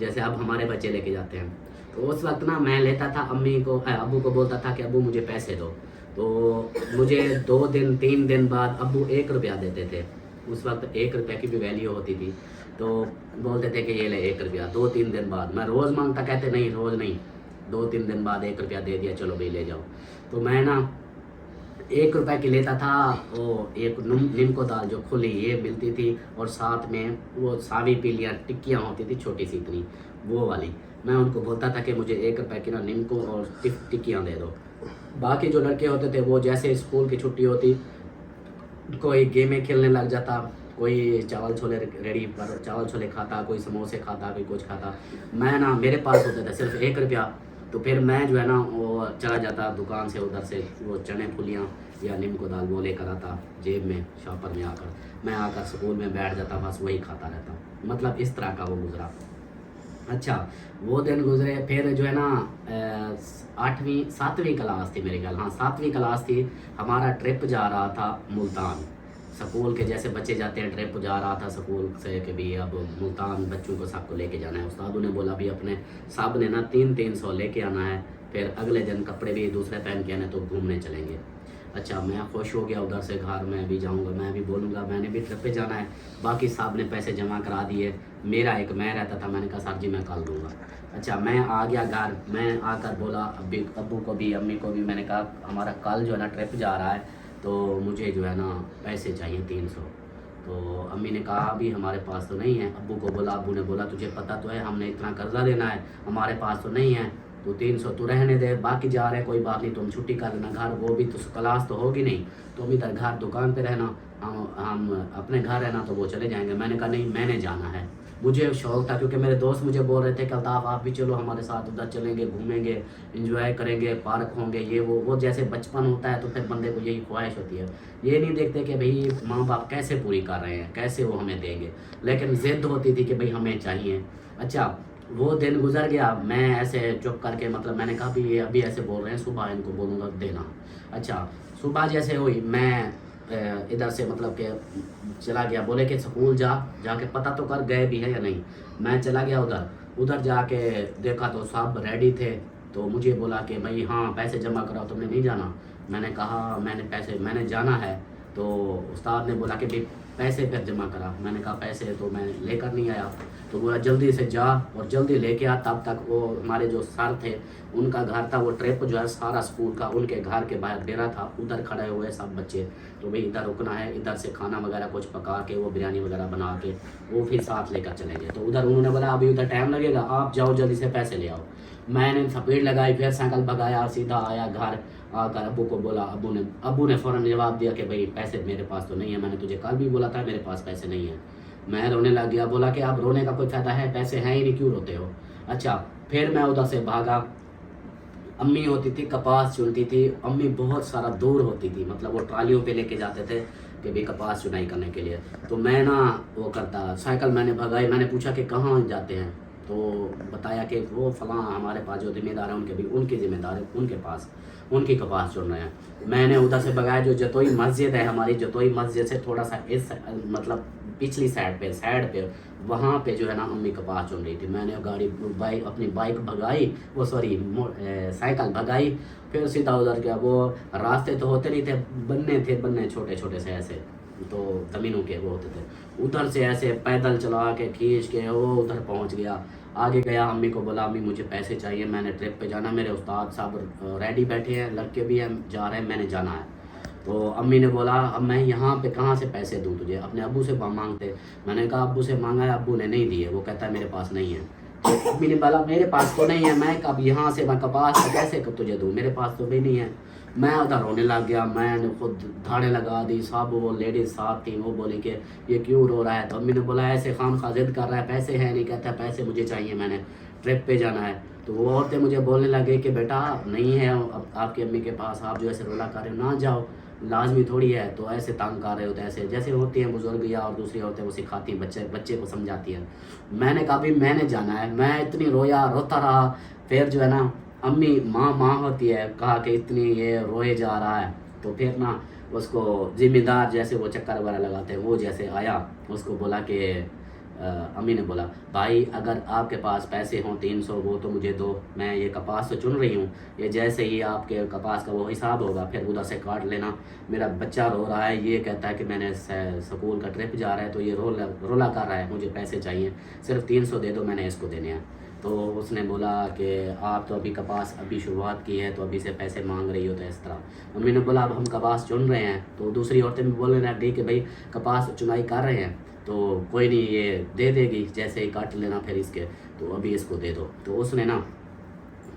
जैसे अब हमारे बच्चे लेके जाते हैं। तो उस वक्त ना मैं लेता था अब्बू को बोलता था कि अब्बू मुझे पैसे दो, तो मुझे 2 दिन 3 दिन बाद अब्बू 1 रुपया देते थे। उस वक्त 1 रुपये की भी वैल्यू होती थी। तो बोलते थे कि ये ले 1 रुपया। 2-3 दिन बाद मैं रोज़ मांगता, कहते नहीं रोज़ नहीं, 2-3 दिन बाद 1 रुपया दे दिया, चलो भाई ले जाओ। तो मैं ना 1 रुपये की लेता था। वो एक नीमको दाल जो खुली ये मिलती थी, और साथ में वो सावी पीलियाँ टिक्कियाँ होती थी छोटी सी इतनी, वो वाली। मैं उनको बोलता था कि मुझे 1 रुपये की ना नीमको और टिक्कियाँ दे दो। बाकी जो लड़के होते थे वो जैसे स्कूल की छुट्टी होती, कोई गेमें खेलने लग जाता, कोई चावल छोले रेडी पर चावल छोले खाता, कोई समोसे खाता, कोई कुछ खाता। मैं ना मेरे पास होता था सिर्फ 1 रुपया। तो फिर मैं जो है ना वो चला जाता दुकान से, उधर से वो चने फुलियाँ या नीमको दाल वो लेकर आता जेब में, शॉपर में आकर मैं आकर स्कूल में बैठ जाता, बस वही खाता रहता। मतलब इस तरह का वो गुजरा। अच्छा, वो दिन गुजरे। फिर जो है ना 7वीं क्लास थी मेरे ख्याल, हाँ 7वीं क्लास थी। हमारा ट्रिप जा रहा था मुल्तान, स्कूल के जैसे बच्चे जाते हैं ट्रिप जा रहा था स्कूल से कि भी अब मुल्तान बच्चों को सबको लेके जाना है। उस्तादों ने बोला भी अपने सब ने ना 300 लेके आना है, फिर अगले दिन कपड़े भी दूसरे पहन के आने, तो घूमने चलेंगे। अच्छा, मैं खुश हो गया, उधर से घर मैं भी जाऊंगा, मैं भी बोलूँगा मैंने भी ट्रिप पे जाना है। बाकी साहब ने पैसे जमा करा दिए, मेरा एक मैं रहता था, मैंने कहा सर जी मैं कल दूँगा। अच्छा, मैं आ गया घर, मैं आकर बोला अब्बू को भी अम्मी को भी, मैंने कहा हमारा कल जो है ना ट्रिप जा रहा है, तो मुझे जो है ना पैसे चाहिए 300। तो अम्मी ने कहा अभी हमारे पास तो नहीं है। अब्बू को बोला, अब्बू ने बोला तुझे पता तो है हमने इतना कर्जा लेना है, हमारे पास तो नहीं है, तो 300 तो रहने दे, बाकी जा रहे कोई बात नहीं, तुम छुट्टी कर लेना घर, वो भी तो क्लास तो होगी नहीं, तुम इधर घर दुकान पे रहना, हम अपने घर रहना, तो वो चले जाएंगे। मैंने कहा नहीं मैंने जाना है, मुझे शौक था, क्योंकि मेरे दोस्त मुझे बोल रहे थे कि अल्ताफ़ आप भी चलो हमारे साथ, उधर चलेंगे, घूमेंगे, एंजॉय करेंगे, पार्क होंगे, ये वो जैसे बचपन होता है तो फिर बंदे को यही ख्वाहिश होती है। ये नहीं देखते कि भाई माँ बाप कैसे पूरी कर रहे हैं, कैसे वो हमें देंगे, लेकिन ज़िद होती थी कि भाई हमें चाहिए। अच्छा, वो दिन गुजर गया, मैं ऐसे चुप करके मतलब मैंने कहा भी ये अभी ऐसे बोल रहे हैं, सुबह इनको बोलूँगा देना। अच्छा, सुबह जैसे हुई मैं इधर से मतलब कि चला गया, बोले कि स्कूल जाके पता तो कर गए भी है या नहीं। मैं चला गया उधर जाके देखा तो सब रेडी थे, तो मुझे बोला कि भाई हाँ पैसे जमा कराओ, तुमने नहीं जाना। मैंने कहा मैंने जाना है। तो उस्ताद ने बोला कि भाई पैसे फिर जमा करा। मैंने कहा पैसे तो मैं लेकर नहीं आया। तो बोला जल्दी से जा और जल्दी लेके आ। तब तक वो हमारे जो सर थे उनका घर था, वो ट्रिप जो है सारा स्कूल का उनके घर के बाहर डेरा था, उधर खड़े हुए सब बच्चे। तो भाई इधर रुकना है, इधर से खाना वगैरह कुछ पका के वो बिरयानी वगैरह बना के वो फिर साथ लेकर चलेंगे। तो उधर उन्होंने बोला अभी उधर टाइम लगेगा, आप जाओ जल्दी से पैसे ले आओ। मैंने स्पीड लगाई, फिर साइकिल भगाया, सीधा आया घर। आकर अब्बू को बोला, अब्बू ने फ़ौरन जवाब दिया कि भाई पैसे मेरे पास तो नहीं है, मैंने तुझे कल भी बोला था मेरे पास पैसे नहीं है। मैं रोने लग गया। बोला कि अब रोने का कोई फ़ायदा है, पैसे हैं ही नहीं, क्यों रोते हो। अच्छा, फिर मैं उधर से भागा। अम्मी होती थी कपास चुनती थी, अम्मी बहुत सारा दूर होती थी, मतलब वो ट्रालियों पे लेके जाते थे कि भाई कपास चुनाई करने के लिए। तो मैं ना वो करता, साइकिल मैंने भगाई। मैंने पूछा कि कहाँ जाते हैं, तो बताया कि वो फलां हमारे पास जो ज़िम्मेदार है उनके ज़िम्मेदार है, उनके पास उनकी कपास चुन रहे हैं। मैंने उधर से भगाया। जो जतोई मस्जिद है हमारी, जतोई मस्जिद से थोड़ा सा इस मतलब पिछली साइड पे वहाँ पे जो है ना अम्मी कपास चुन रही थी। मैंने अपनी बाइक भगाई, वो सॉरी साइकिल भगाई, फिर सीधा उधर गया। वो रास्ते तो होते नहीं थे, बन्ने छोटे छोटे से ऐसे, तो ज़मीनों के वो होते थे, उधर से ऐसे पैदल चला के खींच के वो उधर पहुंच गया। आगे गया, अम्मी को बोला अम्मी मुझे पैसे चाहिए, मैंने ट्रिप पे जाना, मेरे उस्ताद साहब रेडी बैठे हैं, लड़के भी हैं, जा रहे हैं, मैंने जाना है। तो अम्मी ने बोला अब मैं यहाँ पे कहाँ से पैसे दूँ तुझे, अपने अब्बू से मांगते। मैंने कहा अब्बू से मांगा है, अब्बू ने नहीं दिए, वो कहता है मेरे पास नहीं है। तो अम्मी ने बोला मेरे पास तो नहीं है, मैं अब यहाँ से मैं कपास कैसे तुझे दूँ, मेरे पास तो भी नहीं है। मैं उधर रोने लग गया, मैंने खुद धाड़े लगा दी। सब वो लेडीज साथ थी, वो बोली कि ये क्यों रो रहा है। तो अम्मी ने बोला ऐसे खाम खा जिद कर रहा है, पैसे हैं नहीं, कहता है पैसे मुझे चाहिए, मैंने ट्रिप पे जाना है। तो वो औरतें मुझे बोलने लगे कि बेटा नहीं है अब आपकी अम्मी के पास, आप जो ऐसे रोला कर रहे हो ना जाओ, लाजमी थोड़ी है। तो ऐसे तंग कर रहे होते ऐसे जैसे होती हैं बुजुर्ग या और दूसरी औरतें, वो सिखाती हैं, बच्चे को समझाती हैं। मैंने कहा भी मैंने जाना है, मैं इतनी रोता रहा। फिर जो है ना अम्मी माँ होती है, कहा कि इतनी ये रोए जा रहा है। तो फिर ना उसको जिम्मेदार जैसे वो चक्कर वगैरह लगाते हैं, वो जैसे आया, उसको बोला कि अम्मी ने बोला भाई अगर आपके पास पैसे हों 300 वो तो मुझे दो, मैं ये कपास तो चुन रही हूँ, ये जैसे ही आपके कपास का वो हिसाब होगा फिर उधर से काट लेना। मेरा बच्चा रो रहा है, ये कहता है कि मैंने स्कूल का ट्रिप जा रहा है, तो ये रोला कर रहा है, मुझे पैसे चाहिए, सिर्फ 300 दे दो, मैंने इसको देने हैं। तो उसने बोला कि आप तो अभी कपास अभी शुरुआत की है, तो अभी से पैसे मांग रही हो, तो इस तरह। अम्मी ने बोला अब हम कपास चुन रहे हैं, तो दूसरी औरतें भी बोलने लगी कि भाई कपास चुनाई कर रहे हैं, तो कोई नहीं ये दे देगी, जैसे ही काट लेना फिर इसके, तो अभी इसको दे दो। तो उसने ना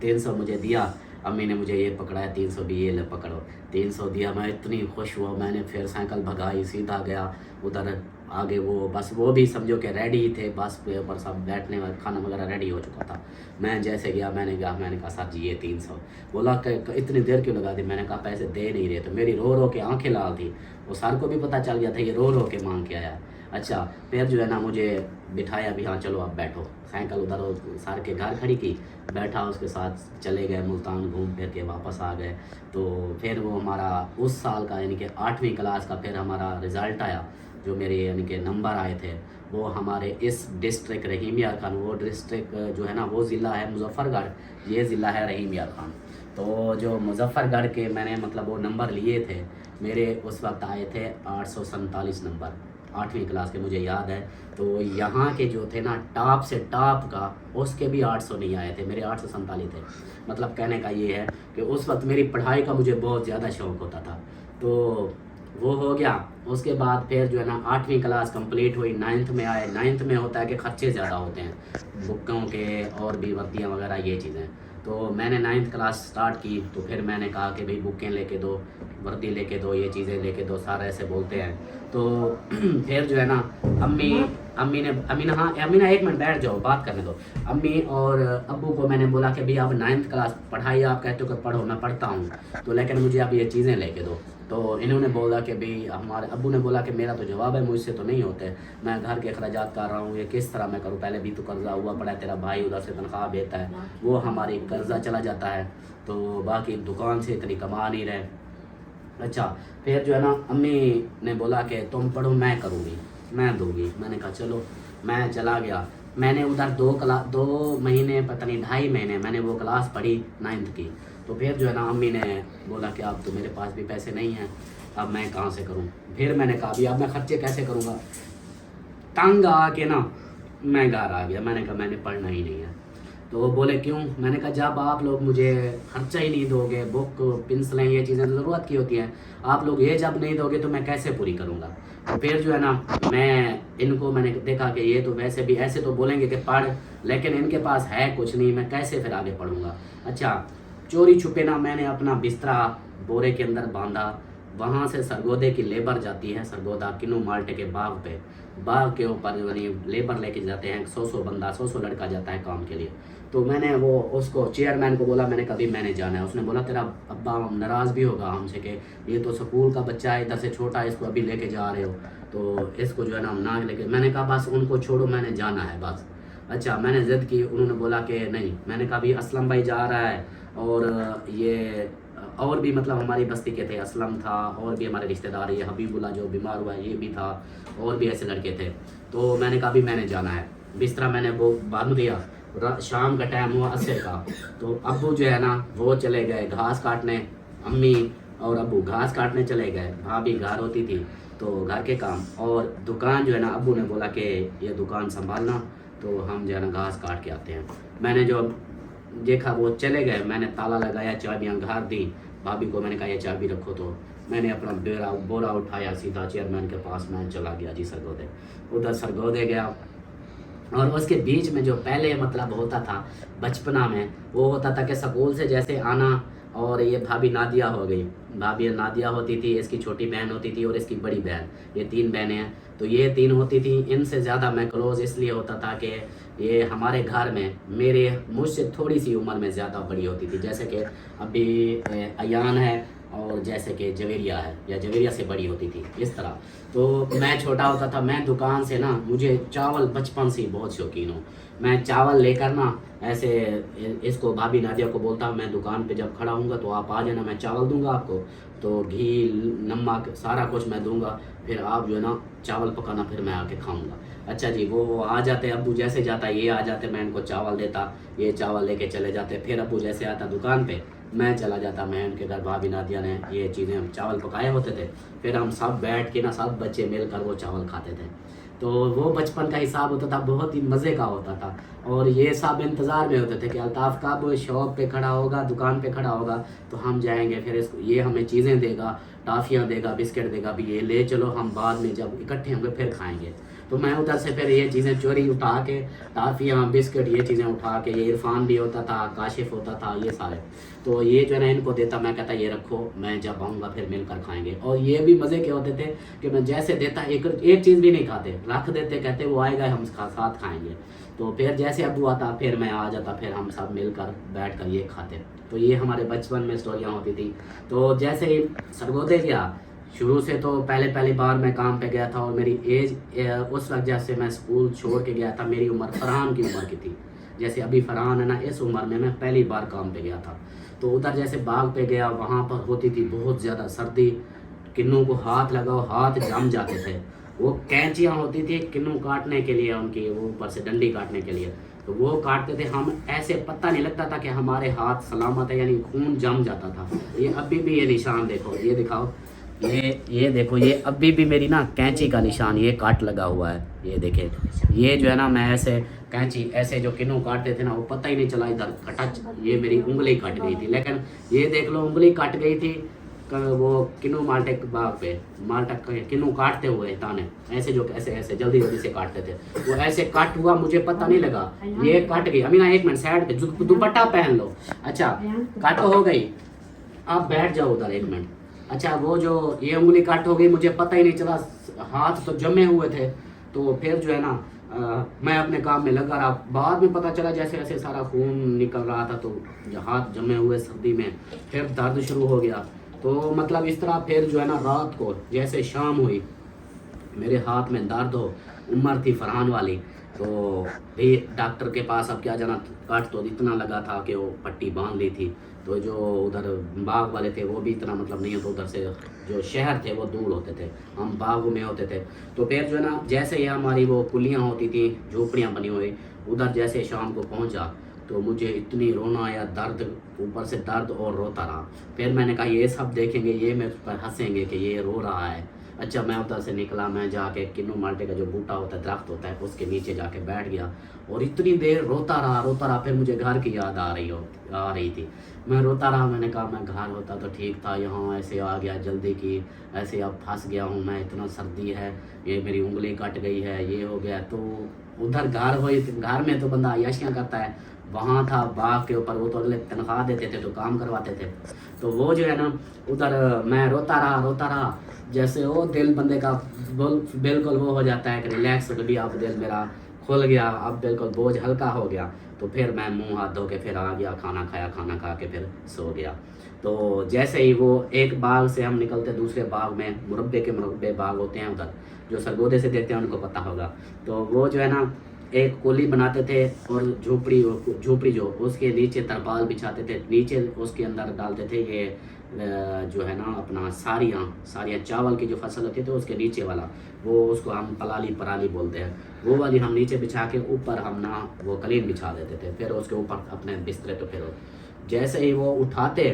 300 मुझे दिया, अम्मी ने मुझे ये पकड़ाया 300 भी, ये ले पकड़ो, 300 दिया। मैं इतनी खुश हुआ, मैंने फिर साइकिल भगाई, सीधा गया उधर आगे। वो बस वो भी समझो कि रेडी ही थे, बस पे ऊपर सब बैठने वाला खाना वगैरह रेडी हो चुका था। मैं जैसे गया मैंने कहा सर जी ये 300। बोला इतनी देर क्यों लगा दी, मैंने कहा पैसे दे नहीं रहे। तो मेरी रो के आंखें लाल थी, वो सर को भी पता चल गया था ये रो के मांग के आया। अच्छा फिर जो है ना मुझे बिठाया भी, हाँ चलो आप बैठो, साइकिल उधर सर के घर खड़ी की, बैठा, उसके साथ चले गए मुल्तान, घूम फिर के वापस आ गए। तो फिर वो हमारा उस साल का यानी कि 8वीं क्लास का फिर हमारा रिज़ल्ट आया, जो मेरे यानी कि नंबर आए थे वो हमारे इस डिस्ट्रिक्ट रहीम यार खान, वो डिस्ट्रिक्ट जो है ना वो ज़िला है मुजफ्फरगढ़, ये ज़िला है रहीम यार खान। तो जो मुजफ्फरगढ़ के मैंने मतलब वो नंबर लिए थे, मेरे उस वक्त आए थे 847 नंबर, 8वीं क्लास के मुझे याद है। तो यहाँ के जो थे ना टॉप से टॉप का, उसके भी 800 नहीं आए थे, मेरे 847 थे। मतलब कहने का ये है कि उस वक्त मेरी पढ़ाई का मुझे बहुत ज़्यादा शौक़ होता था। तो वो हो गया। उसके बाद फिर जो है ना 8वीं क्लास कंप्लीट हुई, 9th में आए। 9th में होता है कि ख़र्चे ज़्यादा होते हैं, बुकों के और भी वर्दियाँ वगैरह ये चीज़ें। तो मैंने 9th क्लास स्टार्ट की, तो फिर मैंने कहा कि भाई बुकें लेके दो, वर्दी लेके दो, ये चीज़ें लेके दो, सारे ऐसे बोलते हैं। तो फिर जो है ना अम्मी ना एक मिनट बैठ जाओ, बात करने दो। अम्मी और अब्बू को मैंने बोला कि भाई अब 9th क्लास पढ़ाई आप कहते हो कि पढ़ो, मैं पढ़ता हूँ, तो लेकिन मुझे अब ये चीज़ें लेके दो। तो इन्होंने बोला कि भाई हमारे अब्बू ने बोला कि मेरा तो जवाब है, मुझसे तो नहीं होते, मैं घर के अखराजात कर रहा हूँ, ये किस तरह मैं करूँ, पहले भी तो कर्जा हुआ पड़ा है, तेरा भाई उधर से तनख्वाह देता है, वो हमारी कर्जा चला जाता है, तो बाकी दुकान से इतनी कमा नहीं रहे। अच्छा फिर जो है ना अम्मी ने बोला कि तुम पढ़ो, मैं करूँगी, मैं दूँगी। मैंने कहा चलो, मैं चला गया। मैंने उधर 2 महीने पता नहीं 2.5 महीने मैंने वो क्लास पढ़ी 9th की। तो फिर जो है ना अम्मी ने बोला कि अब तो मेरे पास भी पैसे नहीं हैं, अब मैं कहाँ से करूँ। फिर मैंने कहा अभी अब मैं खर्चे कैसे करूँगा। तंग आके ना मैं घर आ गया, मैंने कहा मैंने पढ़ना ही नहीं है। तो वो बोले क्यों, मैंने कहा जब आप लोग मुझे खर्चा ही नहीं दोगे, बुक पेंसिलें ये चीज़ें ज़रूरत की होती हैं, आप लोग ये जब नहीं दोगे तो मैं कैसे पूरी करूँगा। तो फिर जो है ना मैंने देखा कि ये तो वैसे भी ऐसे तो बोलेंगे कि पढ़, लेकिन इनके पास है कुछ नहीं, मैं कैसे फिर आगे पढ़ूँगा। अच्छा चोरी छुपे ना मैंने अपना बिस्तरा बोरे के अंदर बांधा, वहाँ से सरगोदे की लेबर जाती है, सरगोदा किन्नू माल्टे के बाग के ऊपर लेबर लेके जाते हैं, 100 बंदा 100 लड़का जाता है काम के लिए। तो मैंने वो उसको चेयरमैन को बोला, मैंने कभी मैंने जाना है। उसने बोला तेरा अब्बा नाराज़ भी होगा हमसे कि ये तो स्कूल का बच्चा है, इधर से छोटा, इसको अभी लेके जा रहे हो, तो इसको जो है ना ना लेके। मैंने कहा बस उनको छोड़ो, मैंने जाना है बस। अच्छा मैंने ज़िद की, उन्होंने बोला कि नहीं। मैंने कहा भी असलम भाई जा रहा है और ये और भी मतलब हमारी बस्ती के थे, असलम था, और भी हमारे रिश्तेदार, ये हबीबुल्ला जो बीमार हुआ है ये भी था, और भी ऐसे लड़के थे। तो मैंने कहा भी मैंने जाना है, बिस्तरा मैंने वो बांध दिया। शाम का टाइम हुआ असर का, तो अब्बू जो है ना वो चले गए घास काटने, अम्मी और अब्बू घास काटने चले गए, भाभी घर होती थी तो घर के काम, और दुकान जो है ना अब्बू ने बोला कि ये दुकान संभालना, तो हम जो है ना घास काट के आते हैं। मैंने जो देखा वो चले गए, मैंने ताला लगाया, चाबियाँ घर दी, भाभी को मैंने कहा ये चाबी रखो, तो मैंने अपना बोरा उठाया, सीधा चेयरमैन के पास मैं चला गया जी सरगोदे। उधर सरगोदे गया, और उसके बीच में जो पहले मतलब होता था बचपना में, वो होता था कि स्कूल से जैसे आना, और ये भाभी नादिया हो गई, भाभी नादिया होती थी, इसकी छोटी बहन होती थी और इसकी बड़ी बहन, ये 3 बहनें हैं, तो ये 3 होती थी। इनसे ज़्यादा मैं क्लोज़ इसलिए होता था कि ये हमारे घर में मुझसे थोड़ी सी उम्र में ज़्यादा बड़ी होती थी, जैसे कि अभी अयान है और जैसे कि जवेरिया है, या जवेरिया से बड़ी होती थी इस तरह। तो मैं छोटा होता था, मैं दुकान से ना, मुझे चावल बचपन से ही बहुत शौकीन हूँ, मैं चावल लेकर ना ऐसे इसको भाभी नादिया को बोलता, मैं दुकान पे जब खड़ा हूँगा तो आप आ जाना, मैं चावल दूंगा आपको, तो घी नमक सारा कुछ मैं दूंगा, फिर आप जो है ना चावल पकाना, फिर मैं आके खाऊंगा। अच्छा जी, वो आ जाते, अब्बू जैसे जाता ये आ जाते, मैं इनको चावल देता, ये चावल लेके चले जाते, फिर अब्बू जैसे आता दुकान पे मैं चला जाता, मैं उनके घर, भाभी नादिया ने ये चीज़ें चावल पकाए होते थे, फिर हम सब बैठ के ना सब बच्चे मिलकर वो चावल खाते थे। तो वो बचपन का हिसाब होता था, बहुत ही मज़े का होता था, और ये सब इंतज़ार में होते थे कि अल्ताफ़ कब शॉप पे खड़ा होगा, दुकान पे खड़ा होगा, तो हम जाएंगे, फिर इसको ये हमें चीज़ें देगा, टाफ़ियाँ देगा, बिस्किट देगा, भी ये ले चलो, हम बाद में जब इकट्ठे होंगे फिर खाएंगे। तो मैं उधर से फिर ये चीज़ें चोरी उठा के, टाफ़ियाँ बिस्किट ये चीज़ें उठा के, ये इरफान भी होता था, काशिफ होता था, ये सारे, तो ये जो है ना इनको देता, मैं कहता ये रखो, मैं जब आऊँगा फिर मिलकर खाएंगे। और ये भी मज़े के होते थे कि मैं जैसे देता एक चीज़ भी नहीं खाते, रख देते, कहते वो आएगा हम साथ खाएंगे। तो फिर जैसे अब्बू आता फिर मैं आ जाता, फिर हम सब मिलकर बैठ कर ये खाते। तो ये हमारे बचपन में स्टोरियाँ होती थी। तो जैसे ही सरगोदे गया, शुरू से तो पहली बार मैं काम पे गया था, और मेरी एज उस वक्त जैसे मैं स्कूल छोड़ के गया था, मेरी उम्र फरहान की उम्र की थी, जैसे अभी फरहान है ना, इस उम्र में मैं पहली बार काम पे गया था। तो उधर जैसे बाग पे गया, वहाँ पर होती थी बहुत ज़्यादा सर्दी, किन्नू को हाथ लगाओ हाथ जम जाते थे, वो कैंचियाँ होती थी किन्नू काटने के लिए, उनकी वो ऊपर से डंडी काटने के लिए, तो वो काटते थे, हम ऐसे पता नहीं लगता था कि हमारे हाथ सलामत है, यानी खून जम जाता था। ये अभी भी ये निशान देखो, ये दिखाओ, ये देखो, ये अभी भी मेरी ना कैंची का निशान, ये काट लगा हुआ है, ये देखे, ये जो है ना मैं ऐसे कैंची ऐसे जो किन्नू काटते थे ना, वो पता ही नहीं चला इधर कटच, ये मेरी उंगली कट गई थी। लेकिन ये देख लो उंगली कट गई थी वो किन्नू माल्टे बाग पे, माल्टा किन्नू काटते हुए ताने, ऐसे जो ऐसे जल्दी से काटते थे, वो ऐसे कट हुआ, मुझे पता नहीं लगा, ये कट गई। अमीना एक मिनट साइड पे दुपट्टा पहन लो। अच्छा कट हो गई, आप बैठ जाओ उधर एक मिनट। अच्छा वो जो ये उंगली कट हो गई, मुझे पता ही नहीं चला, हाथ तो जमे हुए थे। तो फिर जो है ना मैं अपने काम में लगा रहा, बाद में पता चला जैसे जैसे सारा खून निकल रहा था, तो हाथ जमे हुए सर्दी में, फिर दर्द शुरू हो गया। तो मतलब इस तरह फिर जो है ना रात को जैसे शाम हुई, मेरे हाथ में दर्द हो, उम्र थी फरहान वाली, तो भी डॉक्टर के पास अब क्या जाना, कट तो इतना लगा था कि वो पट्टी बांध ली थी। तो जो उधर बाग वाले थे वो भी इतना मतलब नहीं होता, उधर से जो शहर थे वो दूर होते थे, हम बाग में होते थे। तो फिर जो है ना जैसे ही हमारी वो कुलियाँ होती थी, झोपड़ियाँ बनी हुई, उधर जैसे शाम को पहुँचा तो मुझे इतनी रोना आया, दर्द ऊपर से दर्द, और रोता रहा। फिर मैंने कहा ये सब देखेंगे, ये मेरे पर हंसेंगे कि ये रो रहा है। अच्छा मैं उधर से निकला, मैं जाके किन्नू माल्टे का जो बूटा होता है, दरख्त होता है, उसके नीचे जाके बैठ गया, और इतनी देर रोता रहा। फिर मुझे घर की याद आ रही थी, मैं रोता रहा। मैंने कहा मैं घर होता तो ठीक था, यहाँ ऐसे आ गया जल्दी की, ऐसे अब फंस गया हूँ मैं, इतना सर्दी है, ये मेरी उंगली कट गई है, ये हो गया। तो उधर घर में तो बंदा अयाशियाँ करता है, वहाँ था बाग के ऊपर, वो तो अगले तनख्वाह देते थे तो काम करवाते थे। तो वो जो है ना उधर मैं रोता रहा, जैसे वो दिल बंदे का बिल्कुल वो हो जाता है कि रिलैक्स हो गया, अब दिल मेरा खुल गया, अब बिल्कुल बोझ हल्का हो गया। तो फिर मैं मुंह हाथ धो के फिर आ गया, खाना खाया, खाना खा के फिर सो गया। तो जैसे ही वो एक बाग से हम निकलते दूसरे बाग में, मुरब्बे बाग होते हैं उधर, जो सरगोदे से देखते हैं उनको पता होगा। तो वो जो है ना एक कोली बनाते थे, और झोपड़ी जो उसके नीचे तरपाल बिछाते थे, नीचे उसके अंदर डालते थे ये जो है ना अपना सारियाँ चावल की जो फसल होती है उसके नीचे वाला, वो उसको हम पराली बोलते हैं, वो वाली हम नीचे बिछा के ऊपर हम ना वो कलीन बिछा देते थे, फिर उसके ऊपर अपने बिस्तरे पे फिर जैसे ही वो उठाते,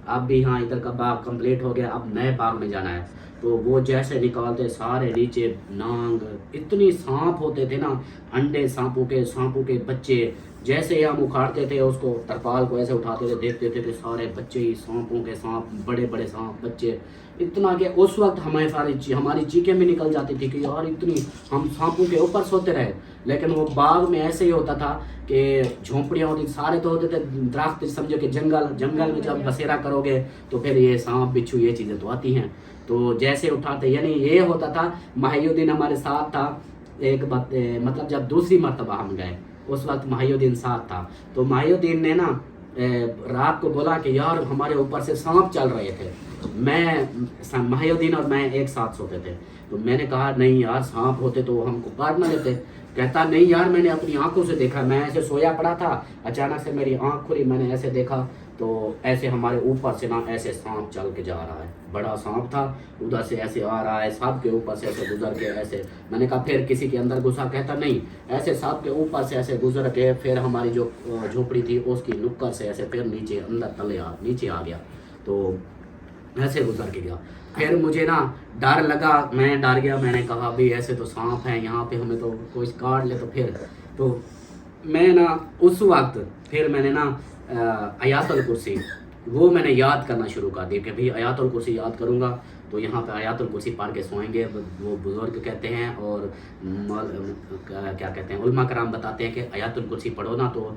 अब भी हाँ इधर का बाग कंप्लीट हो गया, अब नए बाग में जाना है, तो वो जैसे निकालते सारे नीचे नांग, इतनी सांप होते थे ना, अंडे सांपों के बच्चे, जैसे ही हम उखाड़ते थे उसको तरपाल को ऐसे उठाते थे, देखते थे सारे बच्चे ही सांपों के सांप, बड़े बड़े सांप बच्चे, इतना कि उस वक्त हमारी चीखें भी निकल जाती थी कि यार इतनी, हम सांपों के ऊपर सोते रहे। लेकिन वो बाग में ऐसे ही होता था कि झोंपड़ियाँ होती, सारे तो होते थे दरख्त, समझो कि जंगल में जब बसेरा करोगे तो फिर ये सांप बिच्छू ये चीज़ें तो आती हैं। तो जैसे उठाते, यानी ये होता था, माहियुद्दीन हमारे साथ था एक बात, मतलब जब दूसरी मर्तबा हम गए उस वक्त माहियुद्दीन साथ था, तो माहियुद्दीन ने ना रात को बोला कि यार हमारे ऊपर से सांप चल रहे थे, माहियुद्दीन और मैं एक साथ सोते थे, तो मैंने कहा नहीं यार सांप होते तो हमको काट ना लेते। कहता नहीं यार मैंने अपनी आंखों से देखा, मैं ऐसे सोया पड़ा था, अचानक से मेरी आंख खुली, मैंने ऐसे देखा तो ऐसे हमारे ऊपर से ना ऐसे सांप चल के जा रहा है, बड़ा सांप था, उधर से ऐसे आ रहा है, सांप के ऊपर से ऐसे गुजर के ऐसे। मैंने कहा फिर किसी के अंदर घुसा? कहता नहीं, ऐसे सांप के ऊपर से ऐसे गुजर के फिर हमारी जो झोपड़ी थी उसकी नुक्कड़ से ऐसे फिर नीचे अंदर नीचे आ गया, तो ऐसे गुजर के गया। फिर मुझे ना डर लगा, मैं डर गया, मैंने कहा भाई ऐसे तो सांप है यहाँ पे, हमें तो कोई काट ले तो फिर, तो मैं ना उस वक्त फिर मैंने ना आयातुल कुर्सी वो मैंने याद करना शुरू कर दी कि भाई आयातुल कुर्सी याद करूँगा तो यहाँ पे आयातुल कुर्सी पढ़ के सोएंगे। वो बुज़ुर्ग कहते हैं और क्या कहते हैं उलमा कराम बताते हैं कि आयातुल कुर्सी पढ़ो ना तो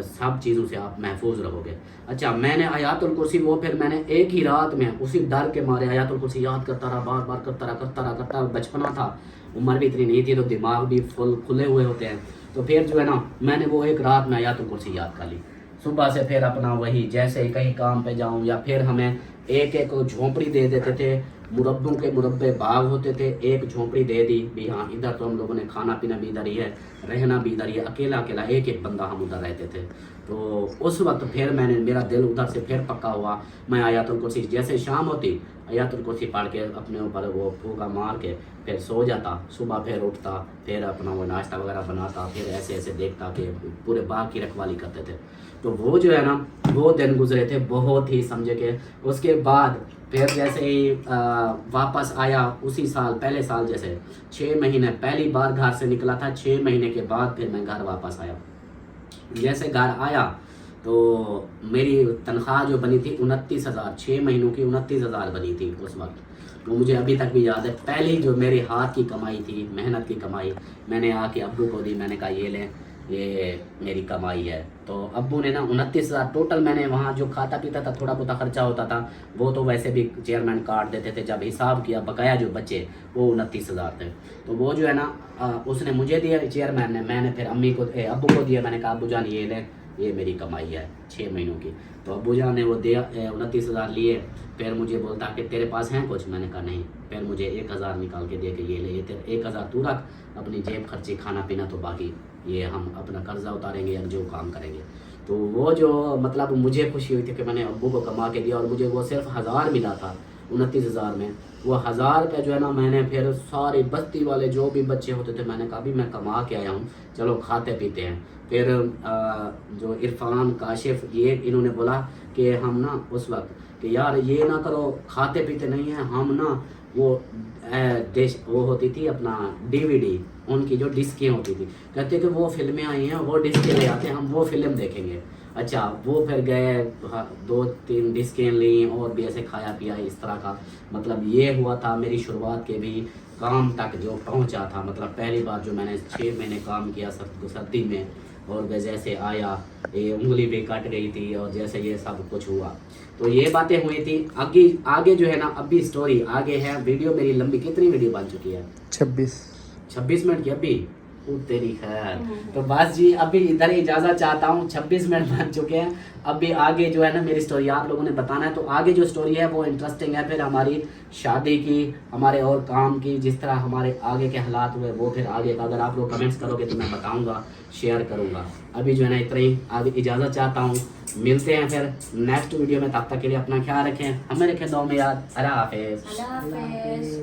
सब चीज़ों से आप महफूज रहोगे। अच्छा, मैंने आयातुल कुर्सी वो फिर मैंने एक ही रात में उसी डर के मारे आयातुल कुर्सी याद करता रहा, बार बार करता रहा। बचपना था, उम्र भी इतनी नहीं थी तो दिमाग भी खुले हुए होते हैं, तो फिर जो है ना मैंने वो एक रात में आयातुल कुर्सी याद कर ली। सुबह से फिर अपना वही जैसे ही कहीं काम पे जाऊं या फिर हमें एक एक झोंपड़ी दे देते थे, मुरब्बों के मुरब्बे बाग होते थे, एक झोंपड़ी दे दी भी हाँ इधर तो हम लोगों ने खाना पीना भी इधर ही है, रहना भी इधर ही है, अकेला एक एक बंदा हम उधर रहते थे। तो उस वक्त फिर मेरा दिल उधर से फिर पक्का हुआ, मैं आयातुल कुर्सी जैसे शाम होती आयातुल कुर्सी पढ़ के अपने ऊपर वो फूका मार के फिर सो जाता, सुबह फिर उठता, फिर अपना वो नाश्ता वगैरह बनाता, फिर ऐसे ऐसे देखता कि पूरे बाग की रखवाली करते थे। तो वो जो है ना वो दिन गुजरे थे बहुत ही समझे के। उसके बाद फिर जैसे ही वापस आया उसी साल, पहले साल जैसे 6 महीने पहली बार घर से निकला था, 6 महीने के बाद फिर मैं घर वापस आया। जैसे घर आया तो मेरी तनख्वाह जो बनी थी 29,000, 6 महीनों की 29,000 बनी थी उस वक्त। तो मुझे अभी तक भी याद है, पहली जो मेरी हाथ की कमाई थी, मेहनत की कमाई, मैंने आके अब्बू को दी, मैंने कहा ये लें, ये मेरी कमाई है। तो अब्बू ने ना 29,000 टोटल, मैंने वहाँ जो खाता पीता था थोड़ा बहुत खर्चा होता था वो तो वैसे भी चेयरमैन काट देते थे, जब हिसाब किया बकाया जो बचे वो 29,000 थे। तो वो जो है ना उसने मुझे दिया चेयरमैन ने, मैंने फिर अब्बू को दिया, मैंने कहा अब्बू जान ये ले, ये मेरी कमाई है 6 महीनों की। तो अब्बू जान ने वो दिया, 29,000 लिए। फिर मुझे बोलता कि तेरे पास हैं कुछ? मैंने कहा नहीं। फिर मुझे 1,000 निकाल के दे के ये ले, ये तेरे 1,000 तू रख, अपनी जेब खर्ची खाना पीना, तो बाकी ये हम अपना कर्जा उतारेंगे या जो काम करेंगे। तो वो जो मतलब मुझे खुशी हुई थी कि मैंने अब्बू को कमा के दिया, और मुझे वो सिर्फ 1,000 मिला था 29,000 में। वो 1,000 रुपये जो है ना मैंने फिर सारे बस्ती वाले जो भी बच्चे होते थे, मैंने कहा भी मैं कमा के आया हूँ, चलो खाते पीते हैं। फिर जो इरफान काशिफ ये इन्होंने बोला कि हम ना उस वक्त कि यार ये ना करो, खाते पीते नहीं हैं हम ना, वो वो होती थी अपना DVD, उनकी जो डिस्कें होती थी, कहते कि वो फिल्में आई हैं, वो डिस्कें ले आते हैं, हम वो फिल्म देखेंगे। अच्छा, वो फिर गए 2-3 डिस्कें ली और भी ऐसे खाया पिया इस तरह का। मतलब ये हुआ था मेरी शुरुआत के भी काम तक जो पहुंचा था। मतलब पहली बार जो मैंने 6 महीने काम किया सर्दी में, और जैसे आया ये उंगली भी कट गई थी और जैसे ये सब कुछ हुआ, तो ये बातें हुई थी। आगे जो है ना अभी स्टोरी आगे है। वीडियो मेरी लंबी, कितनी वीडियो बन चुकी है? 26 मिनट की अभी। तेरी खैर। तो बस जी अभी इधर इजाज़त चाहता हूँ, 26 मिनट बन चुके हैं। अभी आगे जो है ना मेरी स्टोरी आप लोगों ने बताना है, तो आगे जो स्टोरी है वो इंटरेस्टिंग है। फिर हमारी शादी की, हमारे और काम की, जिस तरह हमारे आगे के हालात हुए वो फिर आगे का अगर आप लोग कमेंट्स करोगे तो मैं बताऊँगा, शेयर करूँगा। अभी जो है ना इतना ही, आगे इजाज़त चाहता हूँ। मिलते हैं फिर नेक्स्ट वीडियो में, तब तक के लिए अपना ख्याल रखें, हमें रखें दुआ में याद। अल्लाह हाफिज़। अल्लाह हाफिज़।